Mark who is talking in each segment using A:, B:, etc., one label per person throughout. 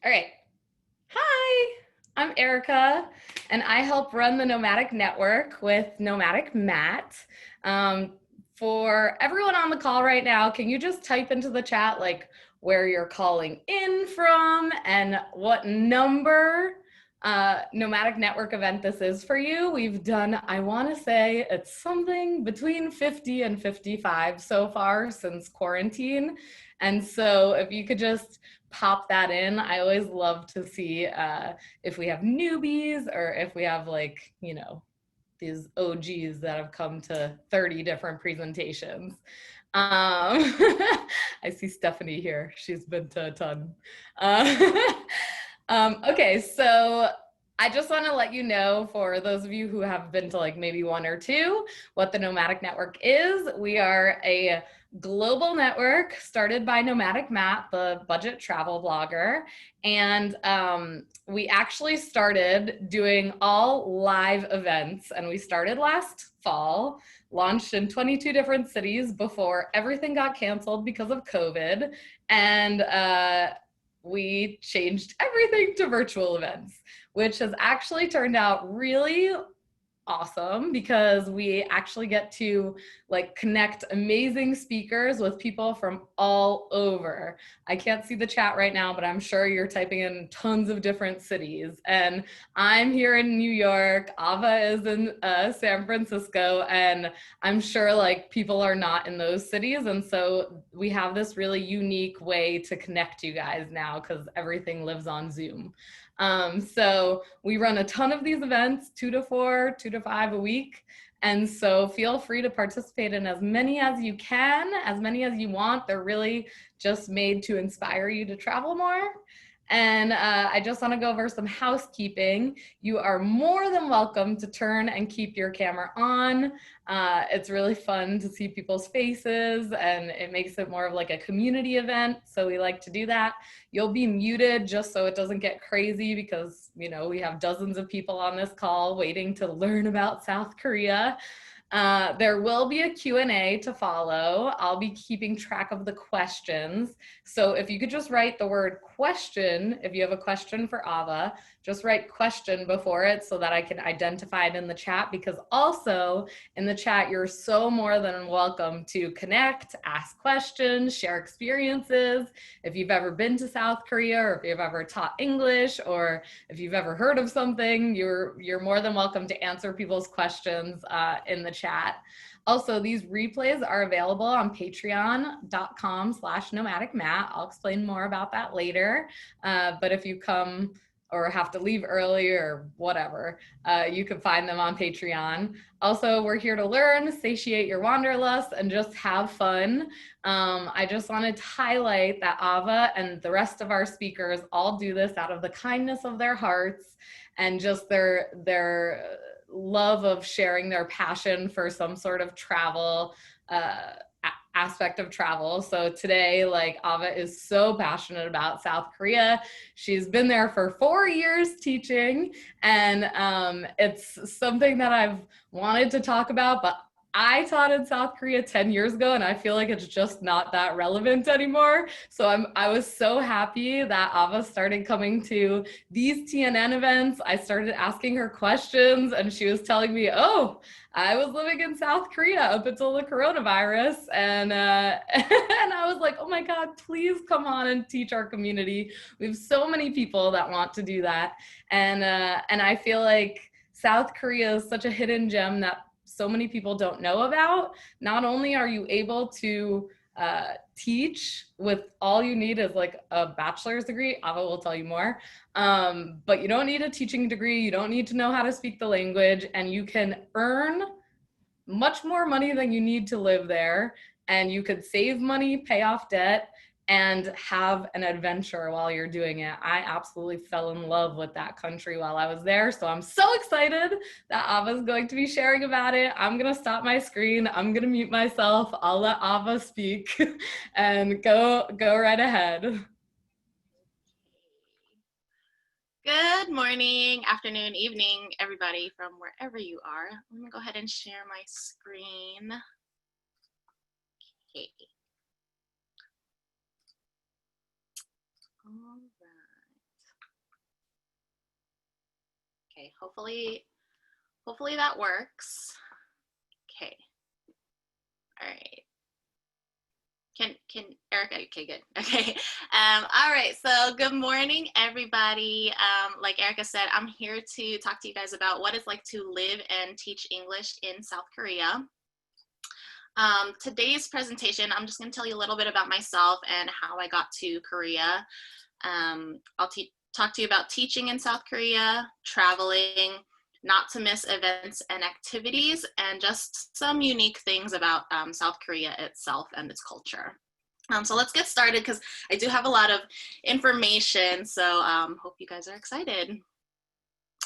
A: All right. Hi, I'm Erica, and I help run the Nomadic Network with Nomadic Matt. Um, for everyone on the call right now, can you just type into the chat like where you're calling in from and what number Nomadic Network event this is for you? We've done, I want to say it's something between 50 and 55 so far since quarantine. And so if you could just pop that in. I always love to see if we have newbies or if we have these OGs that have come to 30 different presentations. I see Stephanie here. She's been to a ton. Uh, okay, so I just want to let you know, for those of you who have been to like maybe one or two, what the Nomadic Network is. We are a global network started by Nomadic Matt, the budget travel blogger. And we actually started doing all live events, and we started last fall, launched in 22 different cities before everything got canceled because of COVID. And we changed everything to virtual events, which has actually turned out really awesome because we actually get to like connect amazing speakers with people from all over. I can't see the chat right now, but I'm sure you're typing in tons of different cities. And I'm here in New York. Ava is in San Francisco, and I'm sure like people are not in those cities. And so we have this really unique way to connect you guys now because everything lives on Zoom. So we run a ton of these events, 2 to 4, 2 to 5 a week. And so feel free to participate in as many as you can, as many as you want. They're really just made to inspire you to travel more. And I just want to go over some housekeeping. You are more than welcome to turn and keep your camera on. It's really fun to see people's faces, and it makes it more of like a community event. So we like to do that. You'll be muted just so it doesn't get crazy because, you know, we have dozens of people on this call waiting to learn about South Korea. There will be a Q&A to follow. I'll be keeping track of the questions. So if you could just write the word question, if you have a question for Ava, just write question before it so that I can identify it in the chat, because also in the chat, you're so more than welcome to connect, ask questions, share experiences. If you've ever been to South Korea, or if you've ever taught English, or if you've ever heard of something, you're more than welcome to answer people's questions in the chat. Also, these replays are available on patreon.com/nomadicmatt. I'll explain more about that later. But if you come or have to leave early or whatever, you can find them on Patreon. Also, we're here to learn, satiate your wanderlust, and just have fun. I just wanted to highlight that Ava and the rest of our speakers all do this out of the kindness of their hearts and just their love of sharing their passion for some sort of travel aspect of travel. So today, like, Ava is so passionate about South Korea. She's been there for 4 years teaching, and it's something that I've wanted to talk about, but I taught in South Korea 10 years ago, and I feel like it's just not that relevant anymore. So I was so happy that Ava started coming to these TNN events. I started asking her questions, and she was telling me, oh, I was living in South Korea up until the coronavirus. And, and I was like, oh my God, please come on and teach our community. We have so many people that want to do that. And I feel like South Korea is such a hidden gem that so many people don't know about. Not only are you able to teach with all you need is like a bachelor's degree, Ava will tell you more, but you don't need a teaching degree, you don't need to know how to speak the language, and you can earn much more money than you need to live there, and you could save money, pay off debt, and have an adventure while you're doing it. I absolutely fell in love with that country while I was there, so I'm so excited that Ava's going to be sharing about it. I'm gonna stop my screen, I'm gonna mute myself, I'll let Ava speak and go right ahead.
B: Good morning, afternoon, evening, everybody from wherever you are. Let me go ahead and share my screen. Okay. All right. Okay, hopefully that works. Okay. All right. Can Erica? Okay, good. Okay. All right. So good morning, everybody. Like Erica said, I'm here to talk to you guys about what it's like to live and teach English in South Korea. Today's presentation, I'm just going to tell you a little bit about myself and how I got to Korea. I'll talk to you about teaching in South Korea, traveling, not to miss events and activities, and just some unique things about South Korea itself and its culture. So let's get started because I do have a lot of information, so hope you guys are excited.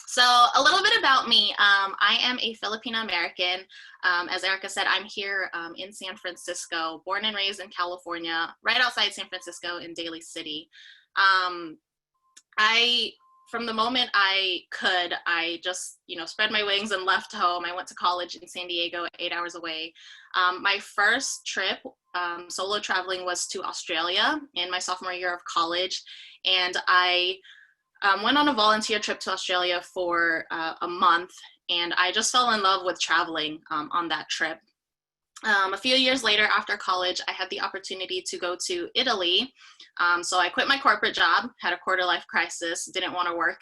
B: So a little bit about me. I am a Filipino American. As Erica said, I'm here in San Francisco, born and raised in California, right outside San Francisco in Daly City. From the moment I could, I just, spread my wings and left home. I went to college in San Diego, 8 hours away. My first trip, solo traveling, was to Australia in my sophomore year of college. And I went on a volunteer trip to Australia for a month. And I just fell in love with traveling on that trip. A few years later, after college, I had the opportunity to go to Italy. So I quit my corporate job, had a quarter-life crisis, didn't want to work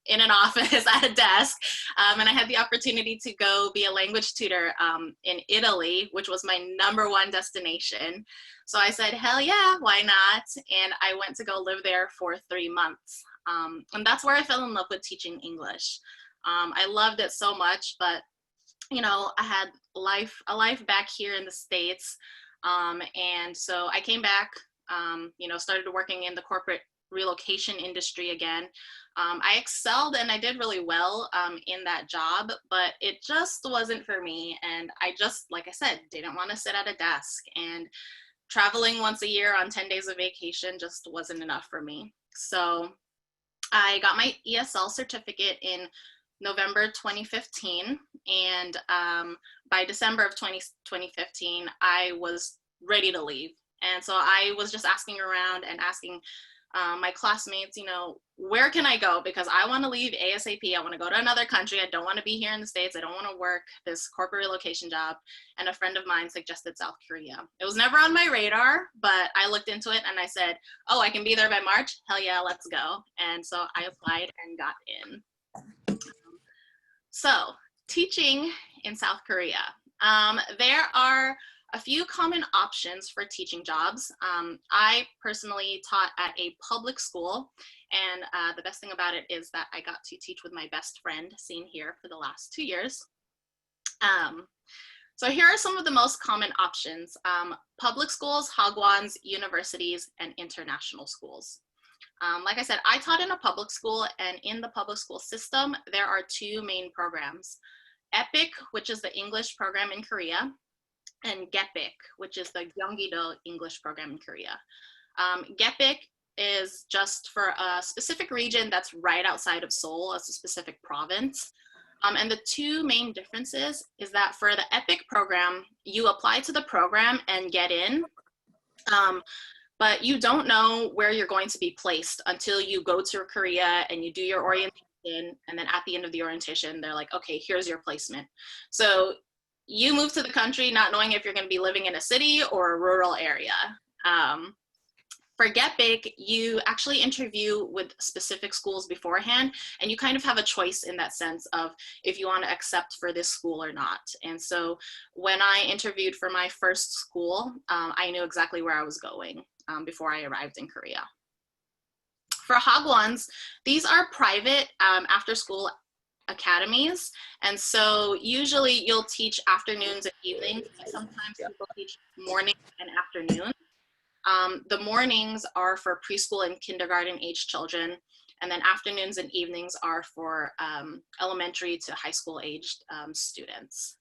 B: in an office at a desk, and I had the opportunity to go be a language tutor in Italy, which was my #1 destination. So I said, hell yeah, why not? And I went to go live there for 3 months. And that's where I fell in love with teaching English. I loved it so much, but I had a life back here in the States. And so I came back, started working in the corporate relocation industry again. I excelled and I did really well in that job, but it just wasn't for me. And I just, like I said, didn't want to sit at a desk, and traveling once a year on 10 days of vacation just wasn't enough for me. So I got my ESL certificate in November 2015, and by December of 2015, I was ready to leave. And so I was just asking around and asking my classmates, where can I go? Because I want to leave ASAP. I want to go to another country. I don't want to be here in the States. I don't want to work this corporate relocation job. And a friend of mine suggested South Korea. It was never on my radar, but I looked into it and I said, oh, I can be there by March. Hell yeah, let's go. And so I applied and got in. So, teaching in South Korea. There are a few common options for teaching jobs. I personally taught at a public school, and the best thing about it is that I got to teach with my best friend, seen here, for the last 2 years. So here are some of the most common options: public schools, hagwons, universities, and international schools. Like I said, I taught in a public school, and in the public school system, there are 2 main programs: EPIK, which is the English program in Korea, and GEPIK, which is the Gyeonggi-do English program in Korea. GEPIK is just for a specific region that's right outside of Seoul, as a specific province. And the 2 main differences is that for the EPIK program, you apply to the program and get in. But you don't know where you're going to be placed until you go to Korea and you do your orientation, and then at the end of the orientation, they're like, okay, here's your placement. So you move to the country not knowing if you're going to be living in a city or a rural area. For GEPIK, you actually interview with specific schools beforehand, and you kind of have a choice in that sense of if you want to accept for this school or not. And so when I interviewed for my first school, I knew exactly where I was going before I arrived in Korea. For hagwons, these are private after-school academies, and so usually you'll teach afternoons and evenings. Sometimes people teach mornings and afternoons. The mornings are for preschool and kindergarten age children, and then afternoons and evenings are for elementary to high school aged students.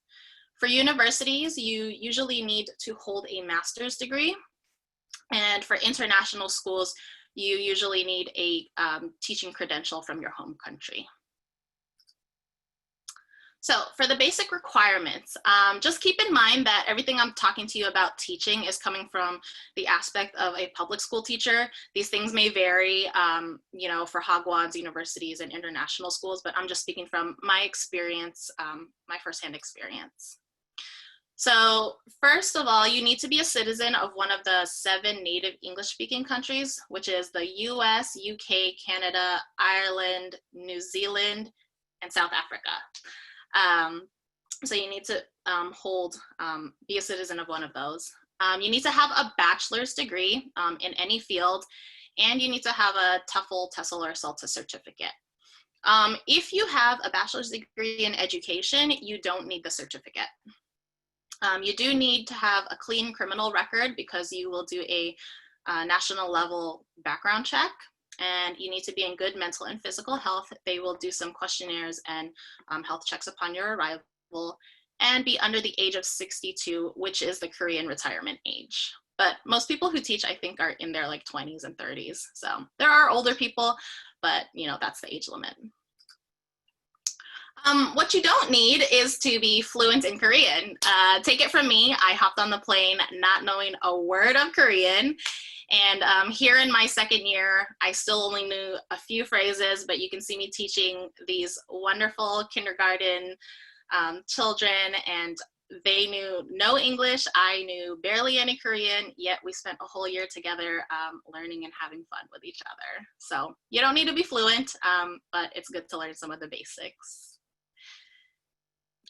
B: For universities, you usually need to hold a master's degree, and for international schools, you usually need a teaching credential from your home country. So for the basic requirements, just keep in mind that everything I'm talking to you about teaching is coming from the aspect of a public school teacher. These things may vary, you know, for Hagwons, universities, and international schools, but I'm just speaking from my experience, my firsthand experience. So first of all, you need to be a citizen of one of the 7 native English-speaking countries, which is the US, UK, Canada, Ireland, New Zealand, and South Africa. So you need to be a citizen of one of those. You need to have a bachelor's degree in any field, and you need to have a TOEFL, TESOL, or CELTA certificate. If you have a bachelor's degree in education, you don't need the certificate. You do need to have a clean criminal record because you will do a national level background check. And you need to be in good mental and physical health. They will do some questionnaires and health checks upon your arrival, and be under the age of 62, which is the Korean retirement age. But most people who teach, I think, are in their like 20s and 30s. So there are older people, but you know, that's the age limit. What you don't need is to be fluent in Korean. Take it from me, I hopped on the plane not knowing a word of Korean. And here in my second year, I still only knew a few phrases, but you can see me teaching these wonderful kindergarten children, and they knew no English. I knew barely any Korean, yet we spent a whole year together learning and having fun with each other. So you don't need to be fluent, but it's good to learn some of the basics.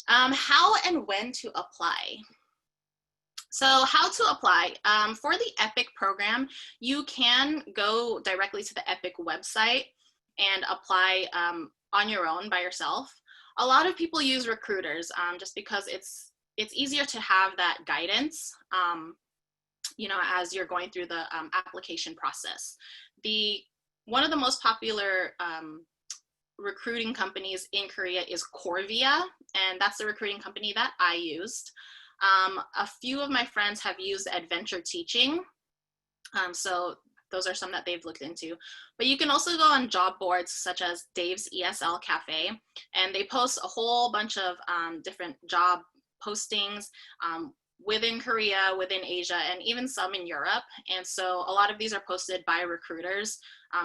B: How and when to apply. So how to apply. For the EPIC program, you can go directly to the EPIC website and apply on your own by yourself. A lot of people use recruiters just because it's easier to have that guidance, you know, as you're going through the application process. One of the most popular recruiting companies in Korea is Corvia, and that's the recruiting company that I used. A few of my friends have used Adventure Teaching, so those are some that they've looked into. But you can also go on job boards such as Dave's ESL Cafe, and they post a whole bunch of different job postings within Korea, within Asia, and even some in Europe. And so a lot of these are posted by recruiters.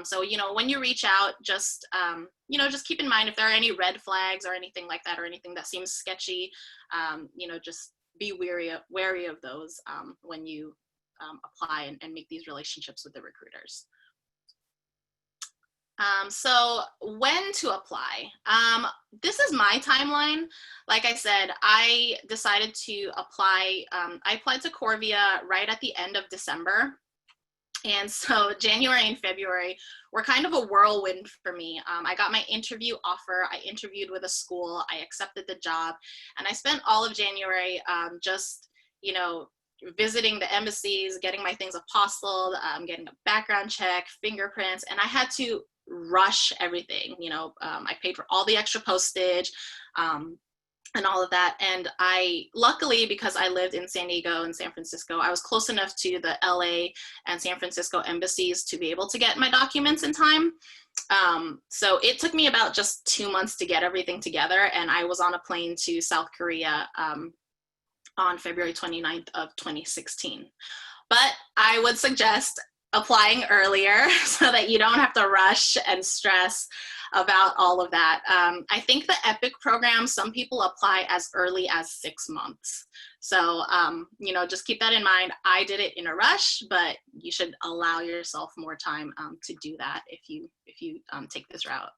B: So, you know, when you reach out, just, you know, just keep in mind if there are any red flags or anything like that, or anything that seems sketchy, you know, just be wary of those when you apply and make these relationships with the recruiters. So when to apply? This is my timeline. Like I said, I decided to apply. I applied to Corvia right at the end of December. And so January and February were kind of a whirlwind for me. I got my interview offer. I interviewed with a school. I accepted the job. And I spent all of January just, you know, visiting the embassies, getting my things apostilled, getting a background check, fingerprints, and I had to rush everything. You know, I paid for all the extra postage and all of that. And I, luckily, because I lived in San Diego and San Francisco, I was close enough to the LA and San Francisco embassies to be able to get my documents in time. So it took me about just 2 months to get everything together. And I was on a plane to South Korea on February 29th of 2016. But I would suggest applying earlier so that you don't have to rush and stress about all of that. I think the EPIC program, some people apply as early as 6 months. So, you know, just keep that in mind. I did it in a rush, but you should allow yourself more time to do that if you take this route.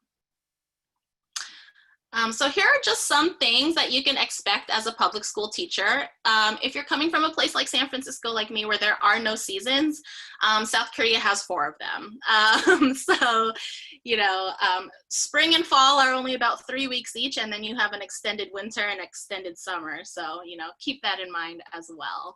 B: So here are just some things that you can expect as a public school teacher. If you're coming from a place like San Francisco, like me, where there are no seasons, South Korea has 4 of them. So, you know, spring and fall are only about 3 weeks each, and then you have an extended winter and extended summer. So, you know, keep that in mind as well.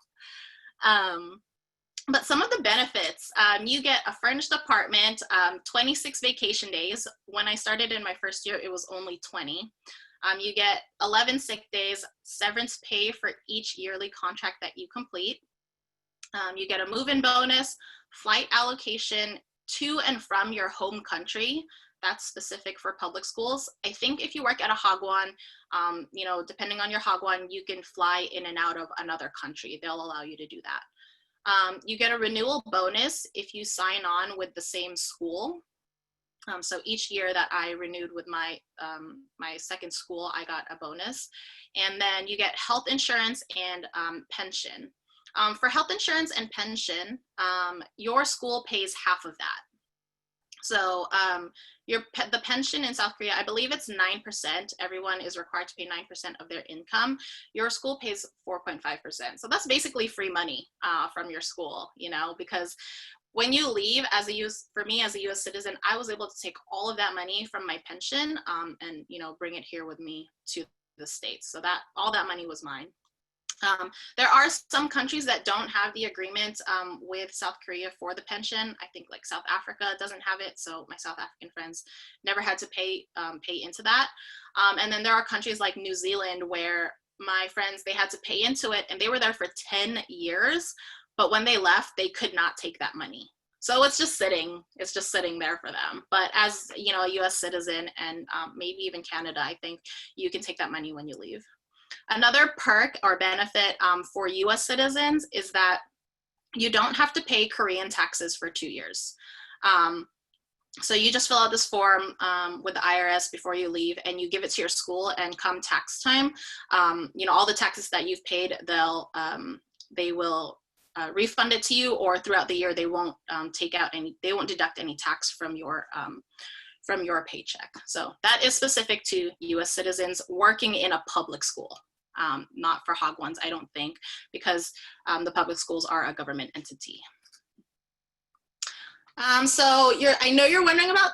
B: But some of the benefits, you get a furnished apartment, 26 vacation days. When I started in my first year, it was only 20. You get 11 sick days, severance pay for each yearly contract that you complete. You get a move-in bonus, flight allocation, to and from your home country, that's specific for public schools. I think if you work at a hagwon, you know, depending on your hagwon, you can fly in and out of another country. They'll allow you to do that. You get a renewal bonus if you sign on with the same school. So each year that I renewed with my my second school, I got a bonus. And then you get health insurance and pension. For health insurance and pension, your school pays half of that. So the pension in South Korea, I believe it's 9%. Everyone is required to pay 9% of their income. Your school pays 4.5%. So that's basically free money from your school, you know, because when you leave as a US, for me as a US citizen, I was able to take all of that money from my pension and, you know, bring it here with me to the States. So that all that money was mine. There are some countries that don't have the agreement with South Korea for the pension. I think like South Africa doesn't have it, so my South African friends never had to pay into that. And then there are countries like New Zealand where my friends, they had to pay into it, and they were there for 10 years, but when they left, they could not take that money. So it's just sitting there for them. But as, you know, a US citizen and maybe even Canada, I think you can take that money when you leave. Another perk or benefit for US citizens is that you don't have to pay Korean taxes for 2 years. So you just fill out this form with the IRS before you leave, and you give it to your school, and come tax time, you know, all the taxes that you've paid, they will refund it to you, or throughout the year they won't they won't deduct any tax from your paycheck. So that is specific to US citizens working in a public school, not for hagwons, I don't think, because the public schools are a government entity. So I know you're wondering about,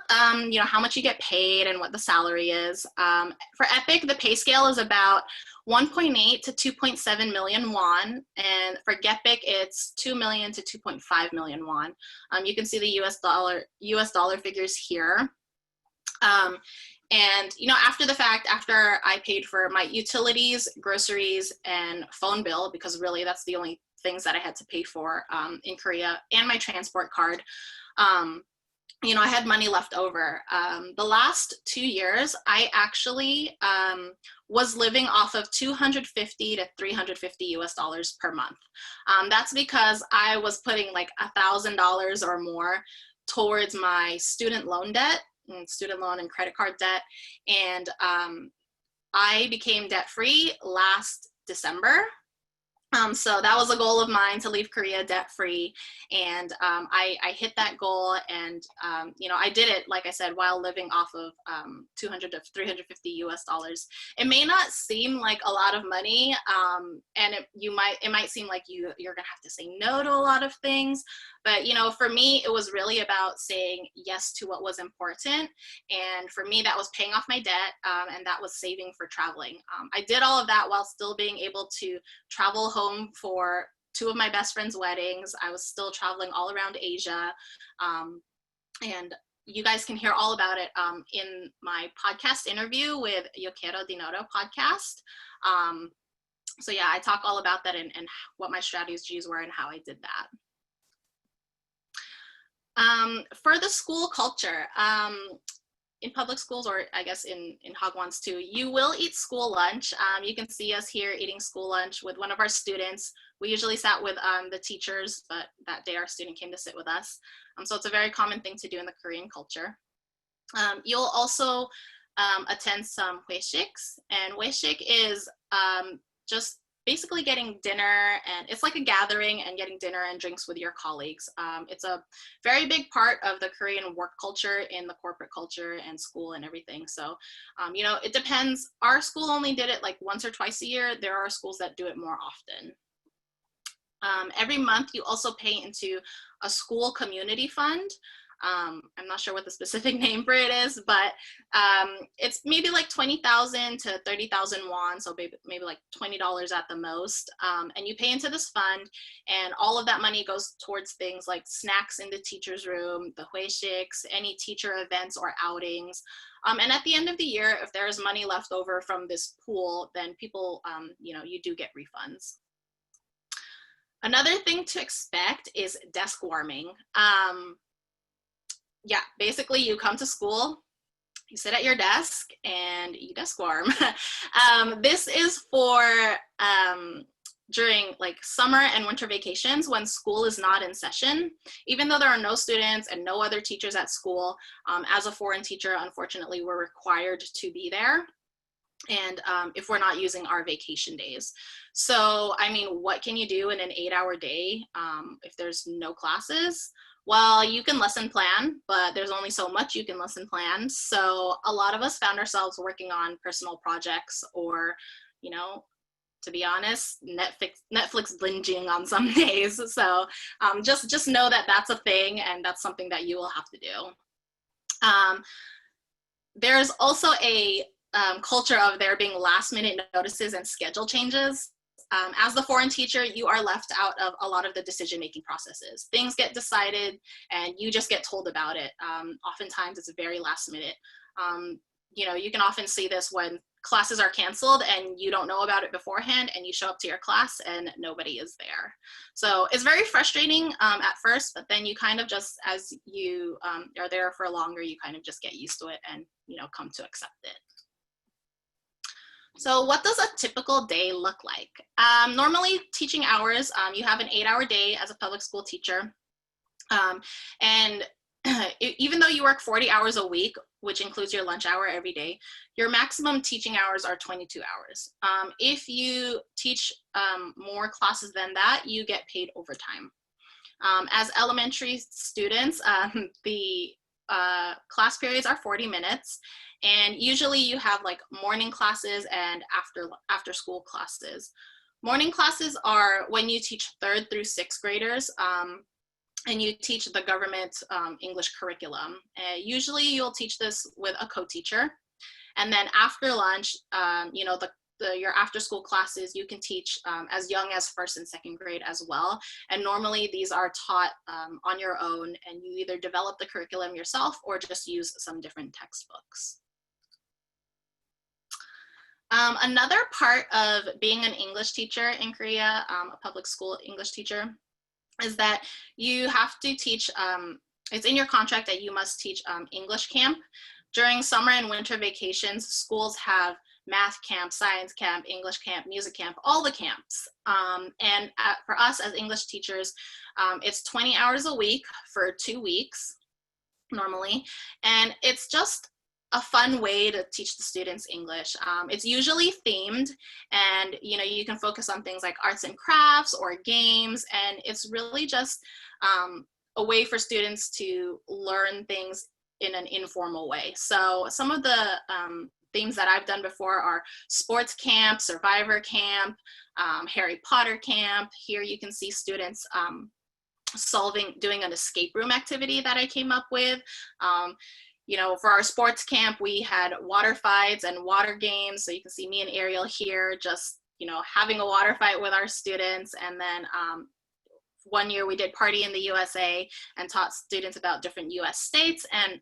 B: you know, how much you get paid and what the salary is. For EPIC, the pay scale is about 1.8 to 2.7 million won, and for GEPIC, it's 2 million to 2.5 million won. You can see the US dollar figures here. And, you know, after the fact, after I paid for my utilities, groceries, and phone bill, because really that's the only things that I had to pay for in Korea, and my transport card, you know, I had money left over. The last 2 years, I actually was living off of 250 to 350 US dollars per month. That's because I was putting like $1,000 or more towards my student loan debt, student loan and credit card debt. And I became debt-free last December. So that was a goal of mine, to leave Korea debt-free. And I hit that goal. And, you know, I did it, like I said, while living off of 200 to 350 US dollars. It may not seem like a lot of money. And it might seem like you're going to have to say no to a lot of things. But, you know, for me, it was really about saying yes to what was important. And for me, that was paying off my debt, and that was saving for traveling. I did all of that while still being able to travel home for 2 of my best friends' weddings. I was still traveling all around Asia. And you guys can hear all about it in my podcast interview with Yokero Dinoro podcast. So yeah, I talk all about that and what my strategies were and how I did that. For the school culture, in public schools, or I guess in hagwons too, you will eat school lunch. You can see us here eating school lunch with one of our students. We usually sat with the teachers, but that day our student came to sit with us. So it's a very common thing to do in the Korean culture. You'll also attend some hueshiks, and hueshik is just basically getting dinner, and it's like a gathering and getting dinner and drinks with your colleagues. It's a very big part of the Korean work culture, in the corporate culture and school and everything. So, you know, it depends. Our school only did it like once or twice a year. There are schools that do it more often. Every month you also pay into a school community fund. I'm not sure what the specific name for it is, but it's maybe like 20,000 to 30,000 won, so maybe like $20 at the most. And you pay into this fund, and all of that money goes towards things like snacks in the teacher's room, the hueshiks, any teacher events or outings. And at the end of the year, if there is money left over from this pool, then people, you know, you do get refunds. Another thing to expect is desk warming. Yeah, basically you come to school, you sit at your desk, and you desk warm. This is for during like summer and winter vacations when school is not in session. Even though there are no students and no other teachers at school, as a foreign teacher, unfortunately, we're required to be there. And if we're not using our vacation days. So, I mean, what can you do in an 8-hour day if there's no classes? Well, you can lesson plan, but there's only so much you can lesson plan. So a lot of us found ourselves working on personal projects or, you know, to be honest, Netflix binging on some days. So just know that that's a thing and that's something that you will have to do. There's also a culture of there being last minute notices and schedule changes. As the foreign teacher, you are left out of a lot of the decision-making processes. Things get decided and you just get told about it. Oftentimes it's very last minute. You know, you can often see this when classes are canceled and you don't know about it beforehand and you show up to your class and nobody is there. So it's very frustrating at first, but then you kind of just, as you are there for longer, you kind of just get used to it and, you know, come to accept it. So what does a typical day look like? Normally teaching hours, you have an 8-hour day as a public school teacher. And even though you work 40 hours a week, which includes your lunch hour every day, your maximum teaching hours are 22 hours. If you teach more classes than that, you get paid overtime. As elementary students, the class periods are 40 minutes. And usually you have like morning classes and after school classes. Morning classes are when you teach 3rd through 6th graders and you teach the government English curriculum. Usually you'll teach this with a co-teacher. And then after lunch, you know, your after school classes, you can teach as young as 1st and 2nd grade as well. And normally these are taught on your own and you either develop the curriculum yourself or just use some different textbooks. Another part of being an English teacher in Korea, a public school English teacher, is that you have to teach, it's in your contract that you must teach English camp. During summer and winter vacations, schools have math camp, science camp, English camp, music camp, all the camps. And for us as English teachers, it's 20 hours a week for 2 weeks normally. And it's just a fun way to teach the students English. It's usually themed and you know, you can focus on things like arts and crafts or games, and it's really just a way for students to learn things in an informal way. So some of the themes that I've done before are sports camp, survivor camp, Harry Potter camp. Here you can see students doing an escape room activity that I came up with. You know, for our sports camp, we had water fights and water games. So you can see me and Ariel here just, you know, having a water fight with our students. And then one year we did Party in the USA and taught students about different US states. And,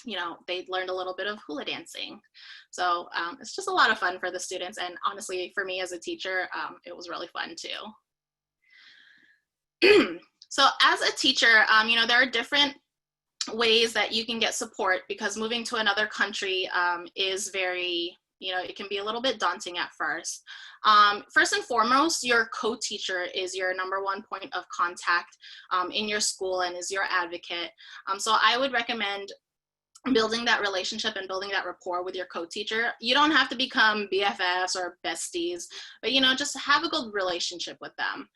B: you know, they learned a little bit of hula dancing. So it's just a lot of fun for the students. And honestly, for me as a teacher, it was really fun too. So as a teacher, you know, there are different ways that you can get support because moving to another country is very, you know, it can be a little bit daunting at first. First and foremost, your co-teacher is your #1 point of contact in your school and is your advocate. So I would recommend building that relationship and building that rapport with your co-teacher. You don't have to become BFFs or besties, but, you know, just have a good relationship with them.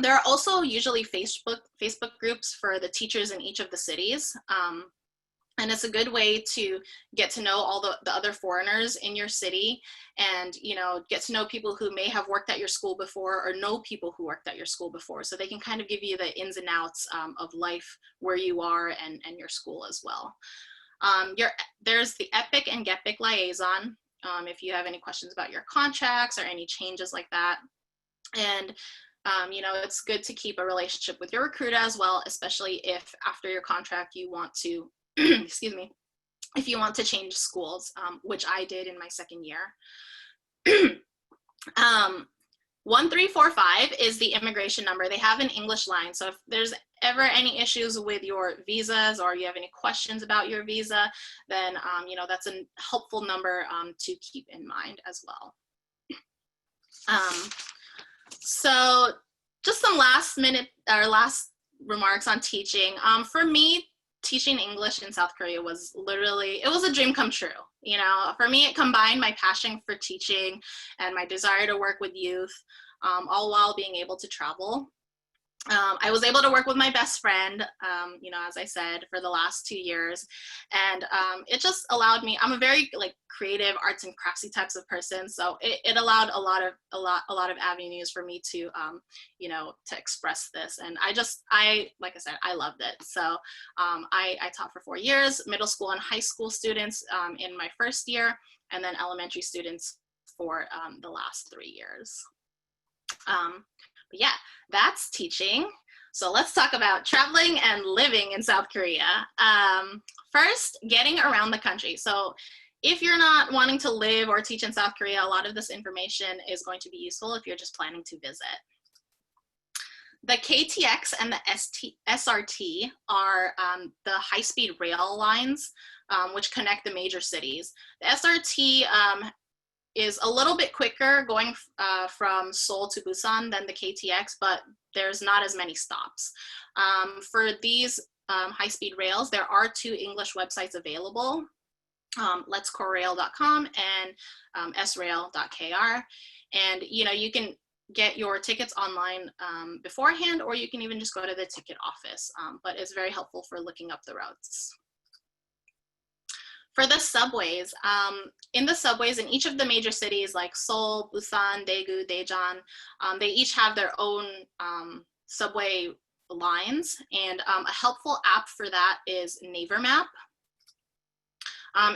B: There are also usually Facebook groups for the teachers in each of the cities. And it's a good way to get to know all the other foreigners in your city and, you know, get to know people who may have worked at your school before or know people who worked at your school before. So they can kind of give you the ins and outs of life where you are and your school as well. There's the EPIC and GEPIC liaison if you have any questions about your contracts or any changes like that. And you know, it's good to keep a relationship with your recruiter as well, especially if after your contract you want to, excuse me, if you want to change schools, which I did in my 2nd year. 1345 is the immigration number. They have an English line. So if there's ever any issues with your visas or you have any questions about your visa, then you know, that's a helpful number to keep in mind as well. So just some last remarks on teaching. For me, teaching English in South Korea was literally, it was a dream come true. You know, for me, it combined my passion for teaching and my desire to work with youth, all while being able to travel. I was able to work with my best friend, you know, as I said, for the last 2 years. And it just allowed me, I'm a very like creative arts and craftsy types of person. So it allowed a lot of avenues for me to, you know, to express this. And like I said, I loved it. So I taught for 4 years, middle school and high school students in my first year, and then elementary students for the last 3 years. But yeah, that's teaching. So let's talk about traveling and living in South Korea. First, getting around the country. So if you're not wanting to live or teach in South Korea, a lot of this information is going to be useful if you're just planning to visit. The KTX and the SRT are the high-speed rail lines which connect the major cities. The SRT is a little bit quicker going from Seoul to Busan than the KTX, but there's not as many stops. For these high-speed rails, there are 2 English websites available, letscorerail.com and srail.kr. And you know, you can get your tickets online beforehand, or you can even just go to the ticket office, but it's very helpful for looking up the routes. For the subways, in the subways in each of the major cities like Seoul, Busan, Daegu, Daejeon, they each have their own subway lines, and a helpful app for that is Naver Map.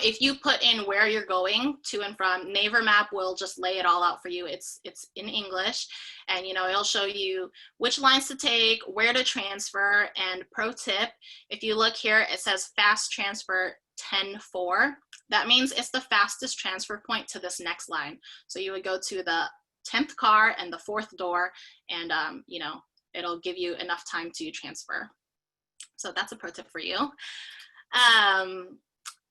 B: If you put in where you're going to and from, Naver Map will just lay it all out for you. It's in English, and you know, it'll show you which lines to take, where to transfer. And pro tip, if you look here, it says fast transfer 10-4. That means it's the fastest transfer point to this next line. So you would go to the 10th car and the 4th door, and you know, it'll give you enough time to transfer. So that's a pro tip for you.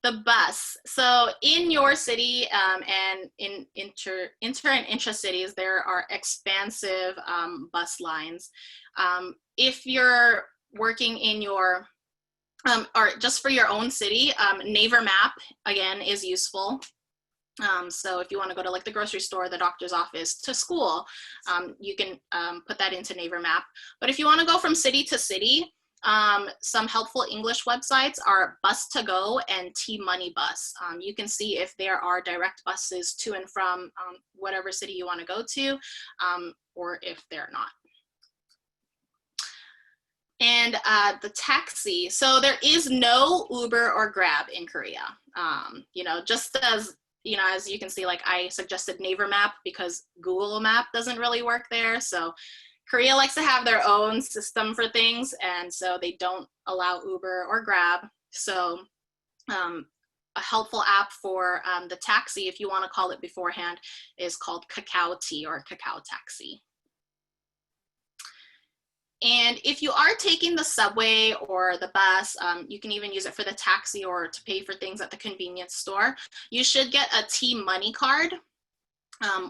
B: The bus. So in your city and in inter and intra-cities, there are expansive bus lines. If you're working in your or just for your own city, Naver Map, again, is useful. So if you want to go to like the grocery store, the doctor's office, to school, you can put that into Naver Map. But if you want to go from city to city, some helpful English websites are Bus2Go and T-Money Bus. You can see if there are direct buses to and from whatever city you want to go to, or if they're not. And the taxi. So there is no Uber or Grab in Korea. You know, just as, you know, as you can see, like I suggested Naver Map because Google Map doesn't really work there. So Korea likes to have their own system for things, and so they don't allow Uber or Grab. So a helpful app for the taxi, if you want to call it beforehand, is called Kakao T or Kakao Taxi. And if you are taking the subway or the bus, you can even use it for the taxi or to pay for things at the convenience store. You should get a T-Money card,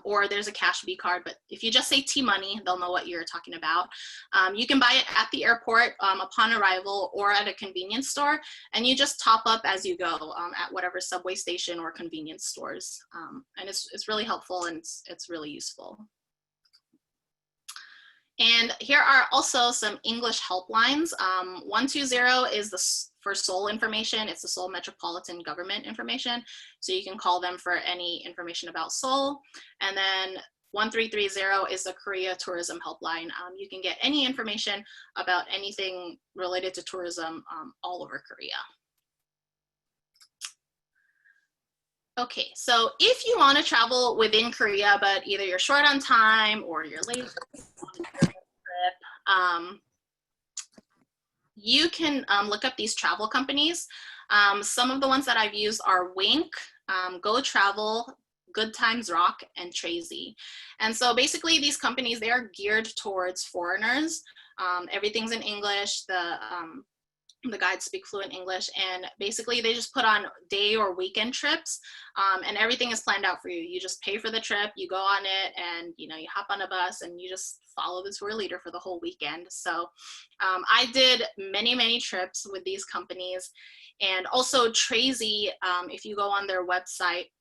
B: or there's a Cash B card, but if you just say T-Money, they'll know what you're talking about. You can buy it at the airport upon arrival or at a convenience store, and you just top up as you go at whatever subway station or convenience stores. And it's really helpful, and it's really useful. And here are also some English helplines. 120 is for Seoul information. It's the Seoul Metropolitan Government information. So you can call them for any information about Seoul. And then 1330 is the Korea Tourism Helpline. You can get any information about anything related to tourism all over Korea. Okay, so if you want to travel within Korea, but either you're short on time or you're late, you can look up these travel companies. Some of the ones that I've used are Wink, Go Travel, Good Times Rock, and Tracy. And so basically these companies, they are geared towards foreigners. Everything's in English. The guides speak fluent English, and basically they just put on day or weekend trips, and everything is planned out for you. You just pay for the trip, you go on it, and you hop on a bus and you just follow the tour leader for the whole weekend. So I did many trips with these companies. And also Tracy, if you go on their website,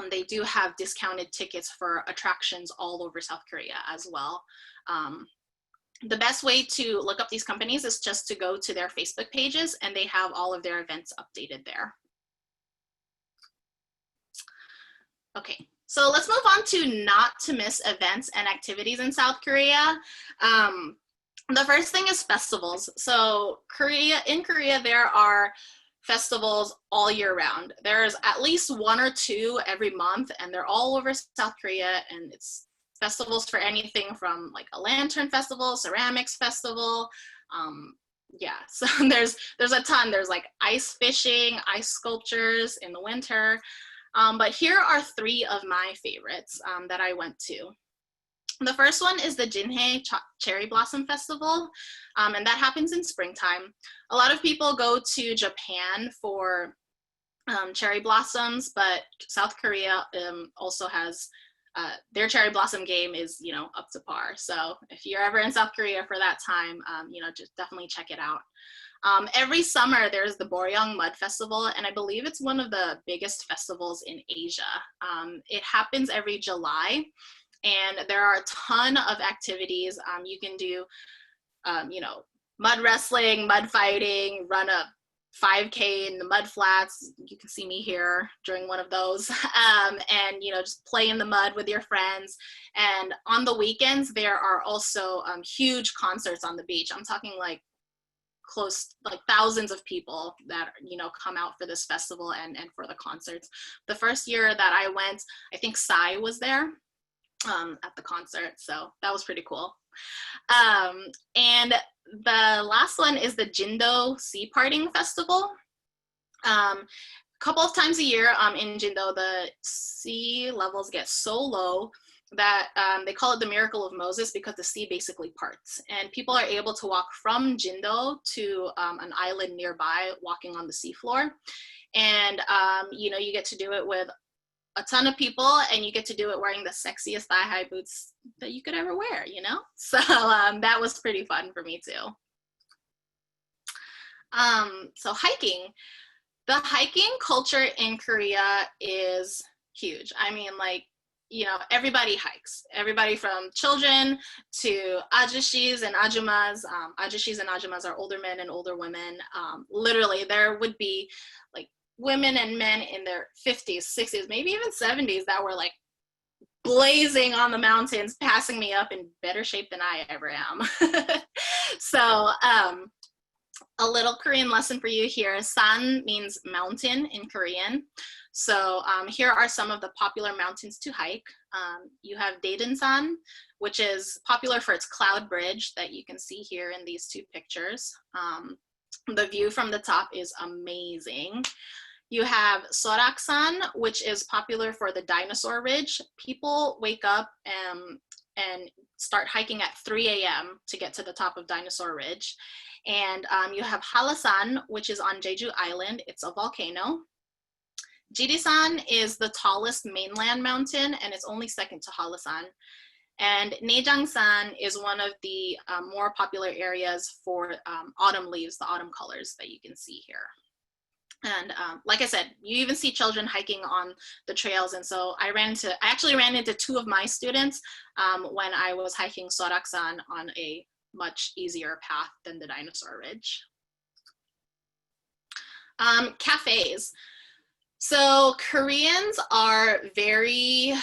B: they do have discounted tickets for attractions all over South Korea as well. The best way to look up these companies is just to go to their Facebook pages, and they have all of their events updated there. Okay, so let's move on to not to miss events and activities in South Korea. The first thing is festivals. So in Korea, there are festivals all year round. There's at least 1 or 2 every month, and they're all over South Korea, and it's festivals for anything from like a lantern festival, ceramics festival. Yeah, so there's a ton. There's like ice fishing, ice sculptures in the winter. But here are 3 of my favorites that I went to. The first one is the Jinhae Cherry Blossom Festival, and that happens in springtime. A lot of people go to Japan for cherry blossoms, but South Korea also has their cherry blossom game is, up to par. So if you're ever in South Korea for that time, just definitely check it out. Every summer there's the Boryong Mud Festival, and I believe it's one of the biggest festivals in Asia. It happens every July, and there are a ton of activities. You can do, mud wrestling, mud fighting, run a 5K in the mud flats. You can see me here during one of those, and just play in the mud with your friends. And on the weekends there are also huge concerts on the beach. I'm talking like thousands of people that come out for this festival and for the concerts. The first year that I went, I think Psy was there at the concert, so that was pretty cool. And the last one is the Jindo Sea Parting Festival. A couple of times a year in Jindo, the sea levels get so low that they call it the Miracle of Moses, because the sea basically parts, and people are able to walk from Jindo to an island nearby, walking on the seafloor. And you get to do it with a ton of people, and you get to do it wearing the sexiest thigh-high boots that you could ever wear, So that was pretty fun for me too. So hiking. The hiking culture in Korea is huge. I mean, everybody hikes. Everybody from children to ajishis and ajumas. Ajishis and ajumas are older men and older women. Literally, there would be women and men in their 50s, 60s, maybe even 70s that were blazing on the mountains, passing me up in better shape than I ever am. So a little Korean lesson for you here. San means mountain in Korean. So here are some of the popular mountains to hike. You have Daejeon-san, which is popular for its cloud bridge that you can see here in these 2 pictures. The view from the top is amazing. You have Sorak-san, which is popular for the dinosaur ridge. People wake up and start hiking at 3 a.m. to get to the top of Dinosaur Ridge. And you have Halasan, which is on Jeju Island. It's a volcano. Jirisan is the tallest mainland mountain, and it's only second to Halasan. And Naejangsan is one of the more popular areas for autumn leaves, the autumn colors that you can see here. And like I said, you even see children hiking on the trails. And so I actually ran into 2 of my students when I was hiking Sorak-san on a much easier path than the Dinosaur Ridge. Cafes. So Koreans are very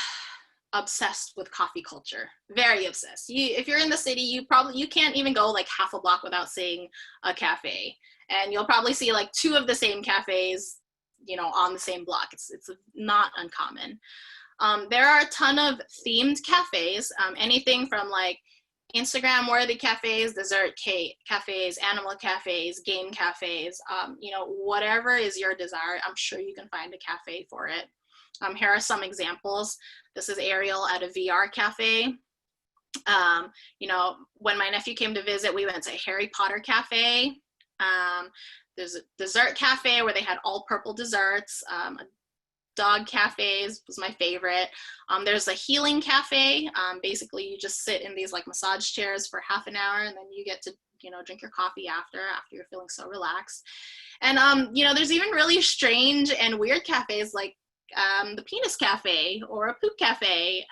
B: obsessed with coffee culture, very obsessed. If you're in the city, you can't even go half a block without seeing a cafe. And you'll probably see 2 of the same cafes, on the same block. It's not uncommon. There are a ton of themed cafes, anything from Instagram-worthy cafes, dessert cafes, animal cafes, game cafes, whatever is your desire. I'm sure you can find a cafe for it. Here are some examples. This is Ariel at a VR cafe. You know, when my nephew came to visit, we went to Harry Potter cafe. There's a dessert cafe where they had all purple desserts. Dog cafes was my favorite. There's a healing cafe. Basically, you just sit in these like massage chairs for half an hour, and then you get to, you know, drink your coffee after you're feeling so relaxed. And you know, there's even really strange and weird cafes like the Penis Cafe or a Poop Cafe.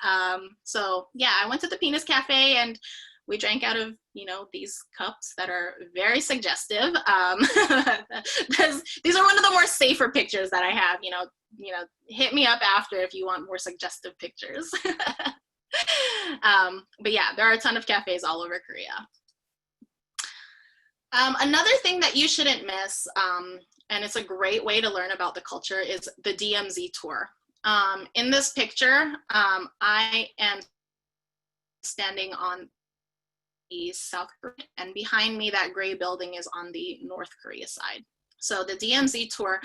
B: So yeah, I went to the Penis Cafe and we drank out of, you know, these cups that are very suggestive. Because these are one of the more safer pictures that I have. You know, hit me up after if you want more suggestive pictures. But yeah, there are a ton of cafes all over Korea. Another thing that you shouldn't miss, and it's a great way to learn about the culture, is the DMZ tour. In this picture, I am standing on the South Korea, and behind me, that gray building is on the North Korea side. So the DMZ tour,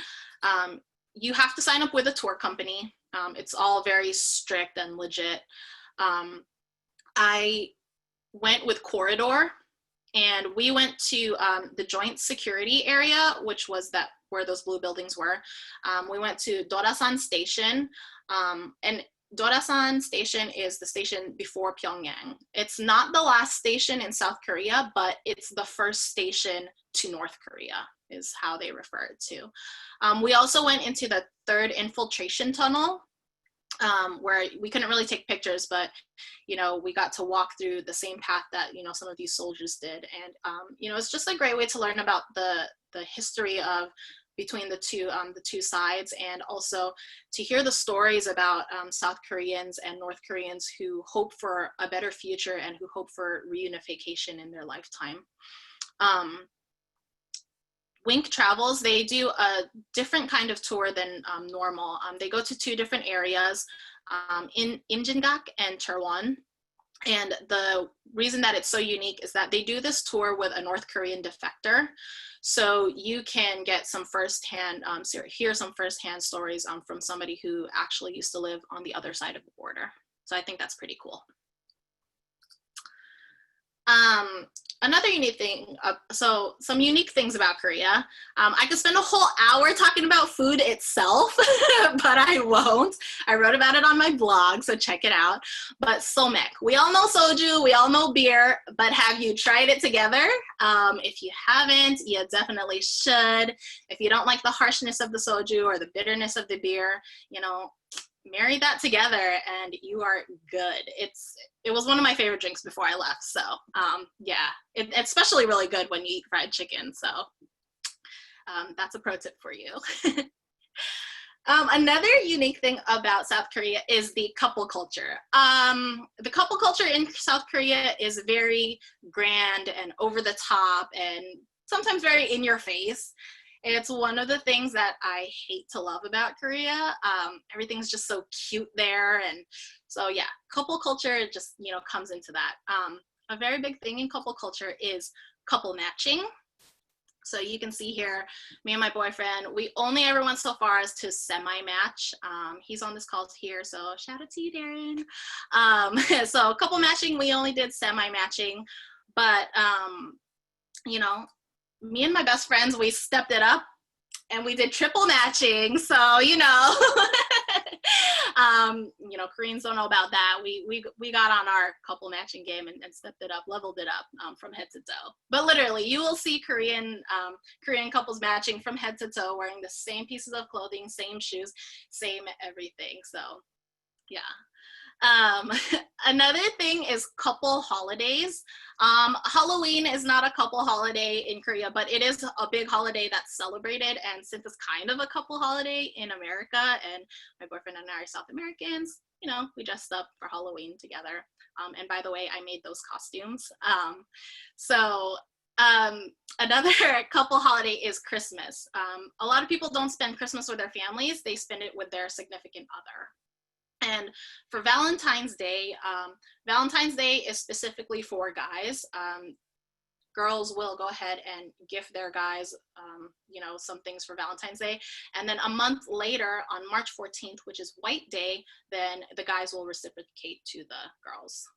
B: you have to sign up with a tour company. It's all very strict and legit. I went with Corridor, and we went to the joint security area, which was where those blue buildings were. We went to Dorasan Station, and Dorasan Station is the station before Pyongyang. It's not the last station in South Korea, but it's the first station to North Korea, is how they refer it to. We also went into the 3rd infiltration tunnel, where we couldn't really take pictures, but, you know, we got to walk through the same path that, you know, some of these soldiers did. And, you know, it's just a great way to learn about the history of between the two sides, and also to hear the stories about South Koreans and North Koreans who hope for a better future and who hope for reunification in their lifetime. Wink Travels, they do a different kind of tour than normal. They go to 2 different areas, in Imjingak and Cheorwon. And the reason that it's so unique is that they do this tour with a North Korean defector. So you can get some firsthand, hear some firsthand stories from somebody who actually used to live on the other side of the border. So I think that's pretty cool. Another unique thing, so some unique things about Korea. I could spend a whole hour talking about food itself, but I won't. I wrote about it on my blog, so check it out. But somek, we all know soju, we all know beer, but have you tried it together? If you haven't, you definitely should. If you don't like the harshness of the soju or the bitterness of the beer, you know, marry that together and you are good. It was one of my favorite drinks before I left. So yeah, it's especially really good when you eat fried chicken. So that's a pro tip for you. Another unique thing about South Korea is the couple culture. The couple culture in South Korea is very grand and over the top and sometimes very in your face. It's one of the things that I hate to love about Korea. Everything's just so cute there. And so yeah, couple culture just, you know, comes into that. A very big thing in couple culture is couple matching. So you can see here, me and my boyfriend, we only ever went so far as to semi-match. He's on this call here, so shout out to you, Darren. So couple matching, we only did semi-matching, but you know, me and my best friends, we stepped it up and we did triple matching. So, you know, you know, Koreans don't know about that. We got on our couple matching game and stepped it up, leveled it up from head to toe. But literally, you will see Korean couples matching from head to toe, wearing the same pieces of clothing, same shoes, same everything. So, yeah. Another thing is couple holidays. Halloween is not a couple holiday in Korea, but it is a big holiday that's celebrated. And since it's kind of a couple holiday in America, and my boyfriend and I are South Americans, you know, we dressed up for Halloween together. And by the way, I made those costumes. Another couple holiday is Christmas. A lot of people don't spend Christmas with their families. They spend it with their significant other. And for Valentine's Day is specifically for guys. girls will go ahead and gift their guys, some things for Valentine's Day. And then a month later, on March 14th, which is White Day, then the guys will reciprocate to the girls.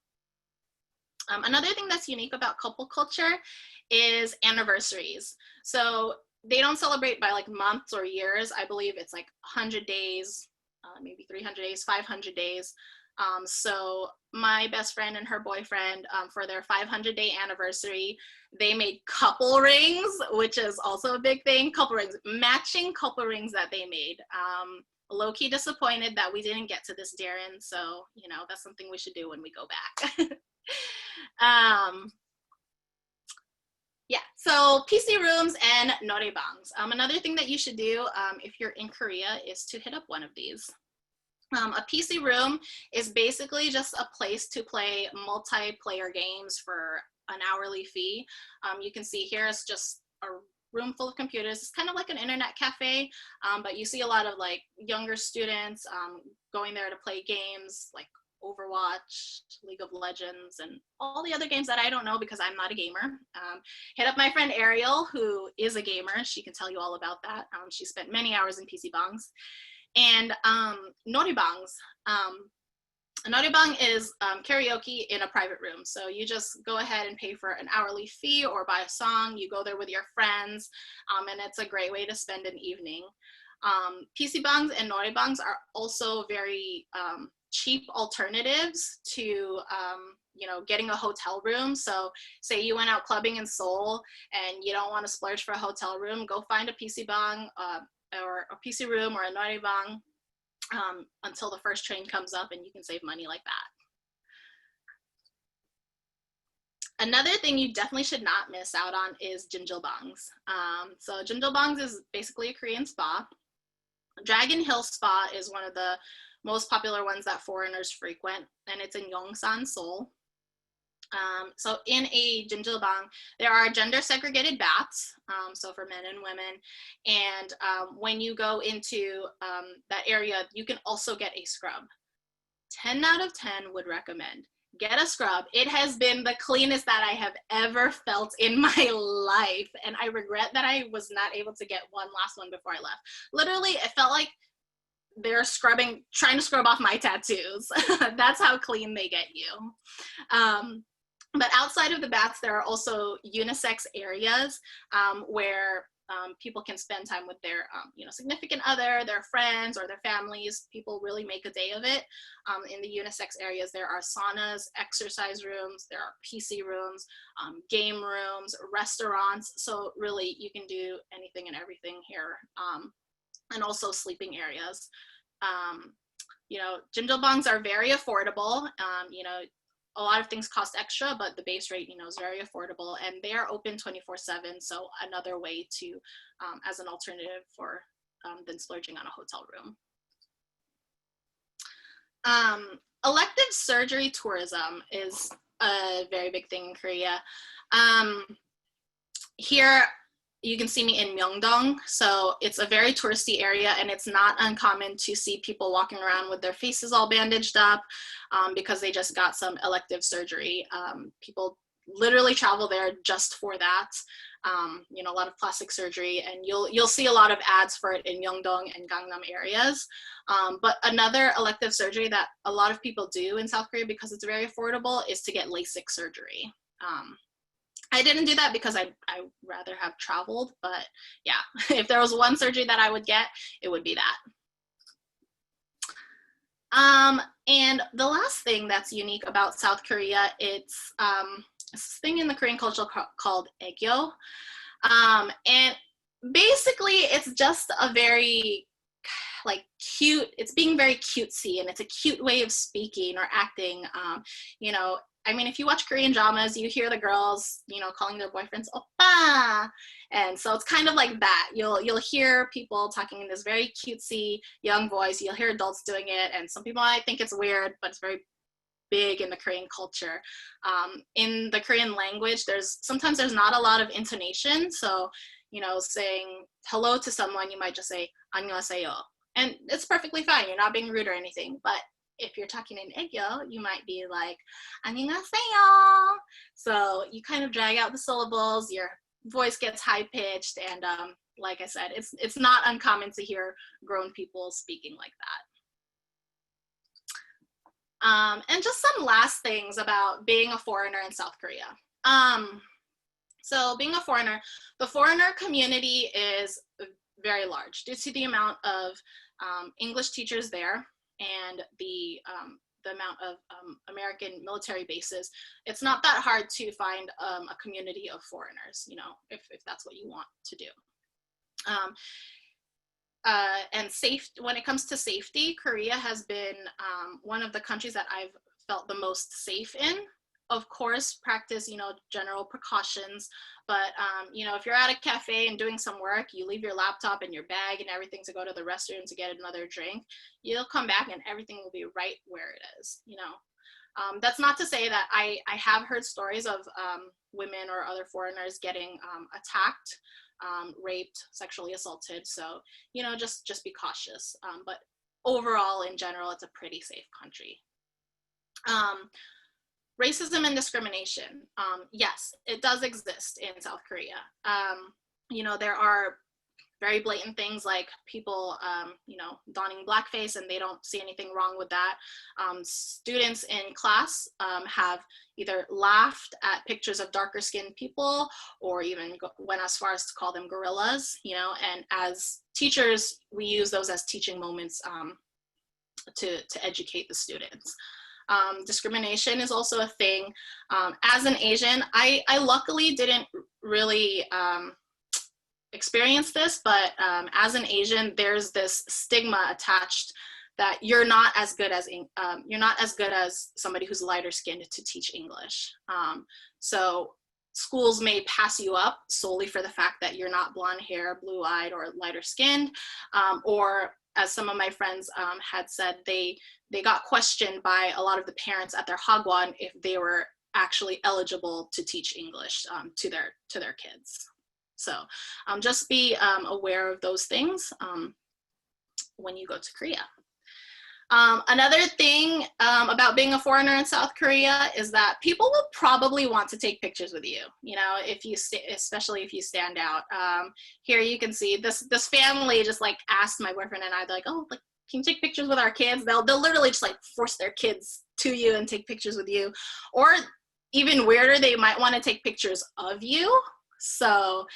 B: Another thing that's unique about couple culture is anniversaries. So they don't celebrate by like months or years. I believe it's like 100 days, maybe 300 days, 500 days. So my best friend and her boyfriend, for their 500-day anniversary, they made couple rings, which is also a big thing. Couple rings, matching couple rings that they made. Low-key disappointed that we didn't get to this, Darren. So, that's something we should do when we go back. Yeah, so PC rooms and norebangs. Another thing that you should do if you're in Korea is to hit up one of these. A PC room is basically just a place to play multiplayer games for an hourly fee. You can see here it's just a room full of computers. It's kind of like an internet cafe, but you see a lot of like younger students going there to play games like Overwatch, League of Legends, and all the other games that I don't know because I'm not a gamer. Hit up my friend Ariel, who is a gamer. She can tell you all about that. She spent many hours in PC bangs. And norebangs. A norebang is karaoke in a private room. So you just go ahead and pay for an hourly fee or buy a song. You go there with your friends, and it's a great way to spend an evening. PC bangs and norebangs are also very cheap alternatives to getting a hotel room. So say you went out clubbing in Seoul and you don't want to splurge for a hotel room, go find a PC bang or a PC room or a norebang until the first train comes up, and you can save money like that. Another thing you definitely should not miss out on is jjimjilbangs. So jjimjilbangs is basically a Korean spa. Dragon Hill Spa is one of the most popular ones that foreigners frequent, and it's in Yongsan, Seoul. So in a jjimjilbang, there are gender segregated baths, so for men and women. And when you go into that area, you can also get a scrub. 10 out of 10 would recommend. Get a scrub. It has been the cleanest that I have ever felt in my life. And I regret that I was not able to get one last one before I left. Literally, it felt like they're trying to scrub off my tattoos. That's how clean they get you. But outside of the baths, there are also unisex areas where people can spend time with their significant other, their friends, or their families. People really make a day of it. In the unisex areas, there are saunas, exercise rooms, there are PC rooms, game rooms, restaurants. So really, you can do anything and everything here. And also sleeping areas. Jjimjilbangs are very affordable. A lot of things cost extra, but the base rate, is very affordable, and they are open 24/7. So another way to, as an alternative for than splurging on a hotel room. Elective surgery tourism is a very big thing in Korea. Here, you can see me in Myeongdong, so it's a very touristy area, and it's not uncommon to see people walking around with their faces all bandaged up because they just got some elective surgery. People literally travel there just for that. A lot of plastic surgery, and you'll see a lot of ads for it in Myeongdong and Gangnam areas. But another elective surgery that a lot of people do in South Korea because it's very affordable is to get LASIK surgery. I didn't do that because I rather have traveled, but yeah, if there was one surgery that I would get, it would be that. And the last thing that's unique about South Korea, it's this thing in the Korean culture called aegyo. And basically it's just a very cute, it's being very cutesy, and it's a cute way of speaking or acting. If you watch Korean dramas, you hear the girls, calling their boyfriends oppa. And so it's kind of like that. You'll hear people talking in this very cutesy young voice. You'll hear adults doing it. And some people might think it's weird, but it's very big in the Korean culture. In the Korean language, sometimes there's not a lot of intonation. So, saying hello to someone, you might just say 안녕하세요. And it's perfectly fine. You're not being rude or anything. But if you're talking in Egyo, you might be like, 안녕하세요. So you kind of drag out the syllables, your voice gets high pitched, and like I said, it's not uncommon to hear grown people speaking like that. And just some last things about being a foreigner in South Korea. So being a foreigner, the foreigner community is very large due to the amount of English teachers there and the amount of American military bases. It's not that hard to find a community of foreigners, you know, if that's what you want to do. And when it comes to safety, Korea has been one of the countries that I've felt the most safe in. Of course, practice, you know, general precautions, but, you know, if you're at a cafe and doing some work, you leave your laptop and your bag and everything to go to the restroom to get another drink, you'll come back and everything will be right where it is, you know. That's not to say that I have heard stories of women or other foreigners getting attacked, raped, sexually assaulted. So, you know, just be cautious. But overall, in general, it's a pretty safe country. Racism and discrimination. Yes, it does exist in South Korea. You know, there are very blatant things like people, you know, donning blackface, and they don't see anything wrong with that. Students in class have either laughed at pictures of darker skinned people or even went as far as to call them gorillas, you know, and as teachers, we use those as teaching moments to educate the students. Discrimination is also a thing. As an Asian, I luckily didn't really experience this, but as an Asian, there's this stigma attached that you're not as good as somebody who's lighter skinned to teach English. So schools may pass you up solely for the fact that you're not blonde hair, blue-eyed, or lighter skinned, or as some of my friends had said, they got questioned by a lot of the parents at their hagwon if they were actually eligible to teach English to their kids. So just be aware of those things when you go to Korea. Another thing about being a foreigner in South Korea is that people will probably want to take pictures with you, you know, especially if you stand out. Here you can see this family just like asked my boyfriend and I, like, oh, like, can you take pictures with our kids? They'll literally just like force their kids to you and take pictures with you. Or even weirder, they might want to take pictures of you. So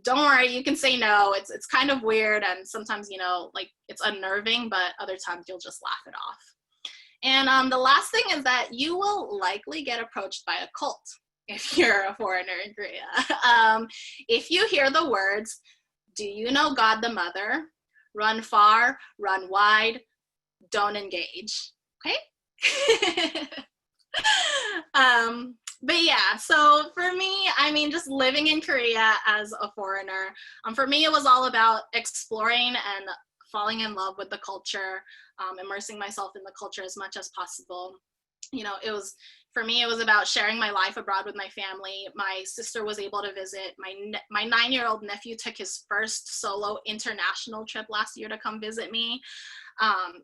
B: don't worry, you can say no. It's kind of weird, and sometimes, you know, like, it's unnerving, but other times you'll just laugh it off. And the last thing is that you will likely get approached by a cult if you're a foreigner in Korea. If you hear the words, "Do you know God the Mother? Run far, run wide, don't engage." Okay? But yeah, so for me, I mean, just living in Korea as a foreigner, for me, it was all about exploring and falling in love with the culture, immersing myself in the culture as much as possible. You know, for me, it was about sharing my life abroad with my family. My sister was able to visit. My 9-year-old nephew took his first solo international trip last year to come visit me.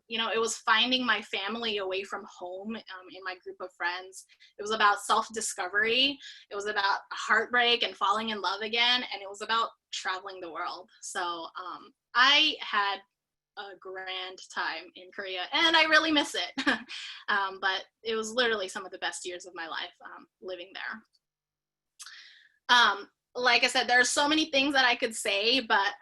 B: You know, it was finding my family away from home in my group of friends. It was about self-discovery. It was about heartbreak and falling in love again. And it was about traveling the world. So I had a grand time in Korea and I really miss it. But it was literally some of the best years of my life living there. Like I said, there are so many things that I could say, but